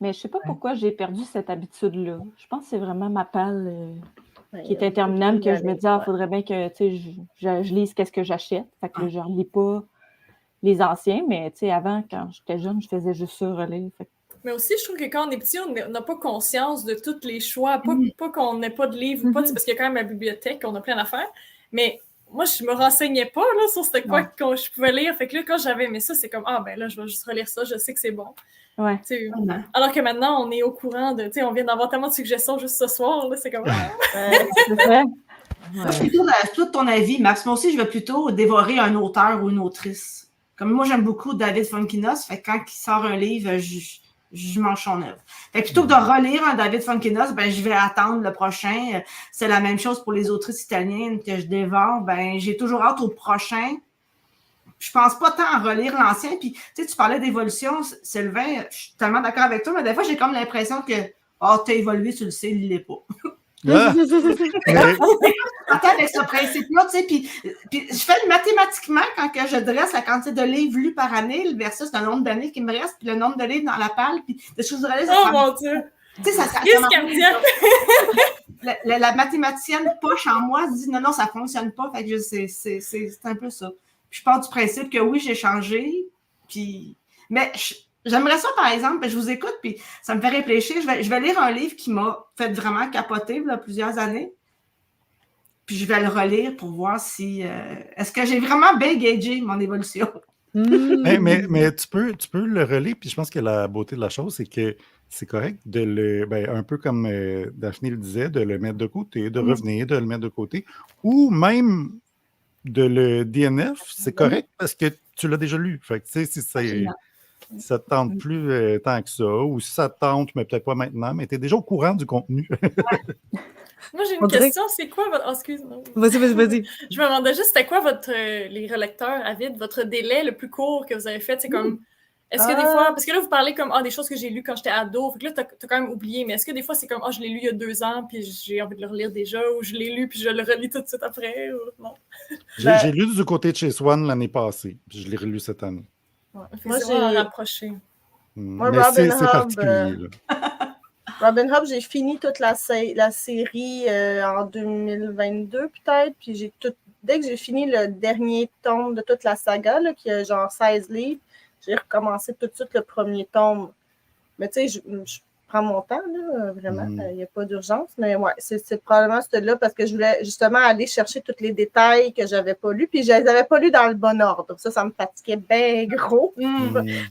Mais je ne sais pas pourquoi j'ai perdu cette habitude-là. Je pense que c'est vraiment ma palle qui est interminable, que je me dis, il faudrait bien que je lise qu'est-ce que j'achète. Fait que là, je ne relis pas les anciens, mais avant, quand j'étais jeune, je faisais juste ça, relire. Mais aussi, je trouve que quand on est petit, on n'a pas conscience de tous les choix. Pas qu'on n'ait pas de livres ou pas, parce qu'il y a quand même la bibliothèque, on a plein d'affaires. Mais moi, je me renseignais pas là, sur c'était quoi que je pouvais lire. Fait que là, quand j'avais aimé ça, c'est comme, ben là, je vais juste relire ça, je sais que c'est bon. Ouais. Alors que maintenant, on est au courant de, on vient d'avoir tellement de suggestions juste ce soir, là, c'est comme, c'est vrai. Moi, je suis plutôt de ton avis, Max. Moi aussi, je vais plutôt dévorer un auteur ou une autrice. Comme moi, j'aime beaucoup David Fonkinos, fait que quand il sort un livre, je mange son œuvre. Fait que plutôt que de relire un David Fonkinos, je vais attendre le prochain. C'est la même chose pour les autrices italiennes que je dévore. J'ai toujours hâte au prochain. Je pense pas tant à relire l'ancien. Puis, tu parlais d'évolution, Sylvain, je suis tellement d'accord avec toi, mais des fois, j'ai comme l'impression que t'as évolué, tu le sais, il l'est pas. Attends, avec ce principe-là, tu sais, puis je fais mathématiquement quand que je dresse la quantité de livres lus par année versus le nombre d'années qui me reste, puis le nombre de livres dans la palle, puis de choses réalisées. Oh mon Dieu! Tu sais, ça la mathématicienne poche en moi se dit non, ça fonctionne pas, fait que c'est un peu ça. Puis je pars du principe que oui, j'ai changé, puis... Mais j'aimerais ça, par exemple, je vous écoute, puis ça me fait réfléchir. Je vais lire un livre qui m'a fait vraiment capoter là, plusieurs années, puis je vais le relire pour voir si... est-ce que j'ai vraiment bien gagé mon évolution? Mais tu peux le relire, puis je pense que la beauté de la chose, c'est que c'est correct de le... un peu comme Daphné le disait, de le mettre de côté, de revenir, de le mettre de côté, ou même... de le DNF, c'est correct parce que tu l'as déjà lu. Fait que, tu sais, si ça ne te tente plus tant que ça, ou si ça te tente, mais peut-être pas maintenant, mais tu es déjà au courant du contenu. Moi, j'ai une question. C'est quoi votre... excuse-moi. Vas-y. Je me demandais juste, c'était quoi les relecteurs avides, votre délai le plus court que vous avez fait? C'est comme... Est-ce que des fois... Parce que là, vous parlez comme des choses que j'ai lues quand j'étais ado. Fait que là, t'as quand même oublié. Mais est-ce que des fois, c'est comme je l'ai lu il y a 2 ans, puis j'ai envie de le relire déjà, ou je l'ai lu, puis je le relis tout de suite après, ou non? J'ai lu du côté de chez Swan l'année passée, puis je l'ai relu cette année. Ouais, moi, j'ai rapproché. Moi, mais c'est particulier. Robin Hood, j'ai fini toute la série en 2022, peut-être, puis dès que j'ai fini le dernier tome de toute la saga, là, qui a genre 16 livres, j'ai recommencé tout de suite le premier tome. Mais tu sais, je prends mon temps, là, vraiment. Il n'y a pas d'urgence. Mais ouais, c'est probablement celui-là parce que je voulais justement aller chercher tous les détails que je n'avais pas lus. Puis je ne les avais pas lus dans le bon ordre. Ça me fatiguait bien gros.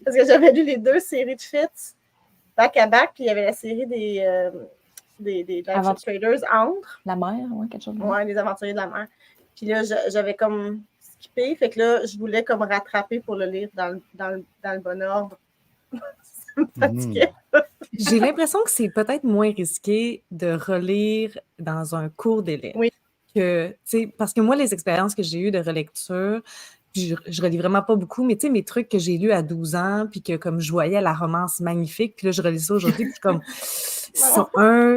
Parce que j'avais lu les 2 séries de Fitz back-à-back. Puis il y avait la série des Life Traders entre. La mer, ouais, quelque chose. Ouais, les aventuriers de la mer. Puis là, j'avais comme skippé. Fait que là, je voulais comme rattraper pour le lire dans le bon ordre. Ça me fatiguait. J'ai l'impression que c'est peut-être moins risqué de relire dans un court délai. Oui. Parce que moi, les expériences que j'ai eues de relecture, puis je relis vraiment pas beaucoup, mais tu sais, mes trucs que j'ai lus à 12 ans, puis que comme je voyais la romance magnifique, puis là, je relis ça aujourd'hui, puis comme...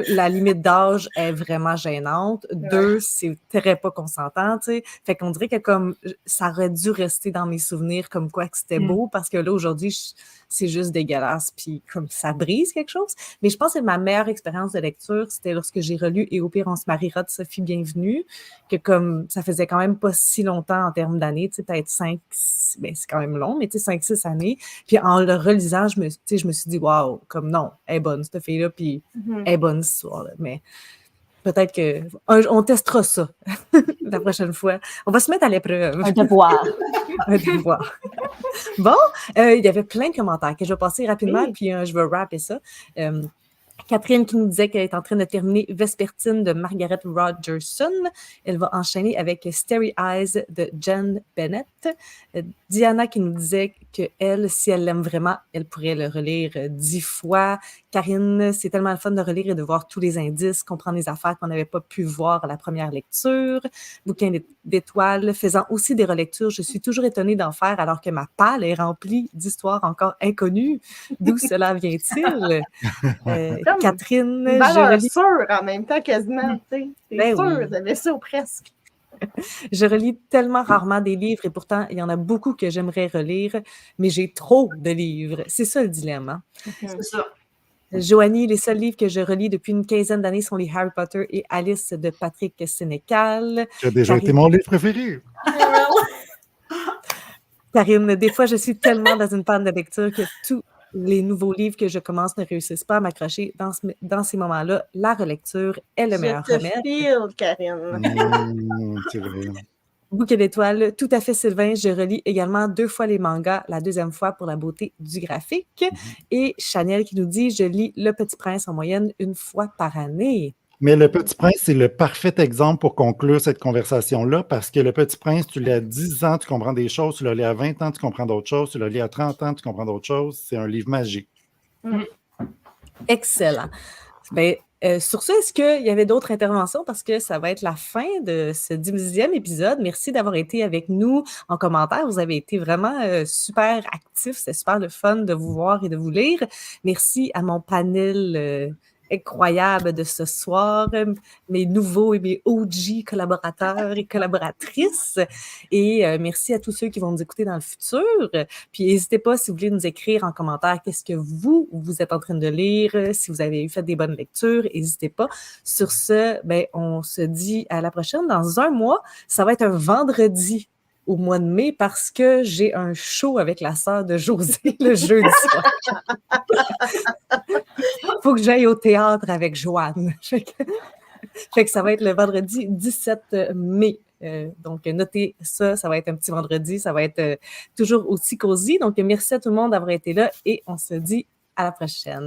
la limite d'âge est vraiment gênante. 2, c'est très pas consentant, tu sais. Fait qu'on dirait que comme ça aurait dû rester dans mes souvenirs comme quoi que c'était beau, parce que là, aujourd'hui, c'est juste dégueulasse, puis comme ça brise quelque chose. Mais je pense que ma meilleure expérience de lecture, c'était lorsque j'ai relu « Et au pire, on se mariera » de Sophie Bienvenue, que comme ça faisait quand même pas si longtemps en termes d'années, tu sais, peut-être 5, c'est quand même long, mais tu sais, 5-6 années. Puis en le relisant, je me suis dit « Wow, comme non, elle est bonne, cette fille-là, puis elle est bonne, cette histoire-là. » Mais peut-être qu'on testera ça la prochaine fois. On va se mettre à l'épreuve. Un devoir. Un devoir. Bon, il y avait plein de commentaires que je vais passer rapidement, puis je vais rapper ça. Catherine qui nous disait qu'elle est en train de terminer Vespertine de Margaret Rogerson. Elle va enchaîner avec Starry Eyes de Jen Bennett. Diana qui nous disait qu'elle, si elle l'aime vraiment, elle pourrait le relire 10 fois. Karine, c'est tellement le fun de relire et de voir tous les indices, comprendre les affaires qu'on n'avait pas pu voir à la première lecture. Bouquin d'étoiles, faisant aussi des relectures, je suis toujours étonnée d'en faire alors que ma palle est remplie d'histoires encore inconnues. D'où cela vient-il? Catherine, valeur sûre en même temps, quasiment. C'est sûr, oui. j'avais ça ou presque. Je relis tellement rarement des livres et pourtant, il y en a beaucoup que j'aimerais relire, mais j'ai trop de livres. C'est ça le dilemme, hein? C'est ça. Joanie, les seuls livres que je relis depuis une quinzaine d'années sont les Harry Potter et Alice de Patrick Sénécal. Qui a déjà été mon livre préféré. Karine, des fois, je suis tellement dans une panne de lecture que tous les nouveaux livres que je commence ne réussissent pas à m'accrocher. Dans ces moments-là, la relecture est le meilleur Je te remède. file, Karine. C'est vrai. Bouquet d'étoiles, tout à fait Sylvain. Je relis également 2 fois les mangas, la deuxième fois pour la beauté du graphique. Et Chanel qui nous dit, je lis Le Petit Prince en moyenne 1 fois par année. Mais Le Petit Prince, c'est le parfait exemple pour conclure cette conversation-là, parce que Le Petit Prince, tu l'as à 10 ans, tu comprends des choses, tu l'as lu à 20 ans, tu comprends d'autres choses, tu l'as lu à 30 ans, tu comprends d'autres choses. C'est un livre magique. Excellent. Ben, sur ce, est-ce qu'il y avait d'autres interventions? Parce que ça va être la fin de ce 10e épisode. Merci d'avoir été avec nous en commentaire. Vous avez été vraiment super actifs. C'est super le fun de vous voir et de vous lire. Merci à mon panel incroyable de ce soir, mes nouveaux et mes OG collaborateurs et collaboratrices. Et merci à tous ceux qui vont nous écouter dans le futur. Puis n'hésitez pas, si vous voulez nous écrire en commentaire qu'est-ce que vous êtes en train de lire, si vous avez fait des bonnes lectures, n'hésitez pas. Sur ce, ben, on se dit à la prochaine. Dans 1 mois, ça va être un vendredi au mois de mai parce que j'ai un show avec la sœur de José le jeudi soir. Faut que j'aille au théâtre avec Joanne. Fait que ça va être le vendredi 17 mai. Donc, notez ça, ça va être un petit vendredi, ça va être toujours aussi cosy. Donc, merci à tout le monde d'avoir été là et on se dit à la prochaine.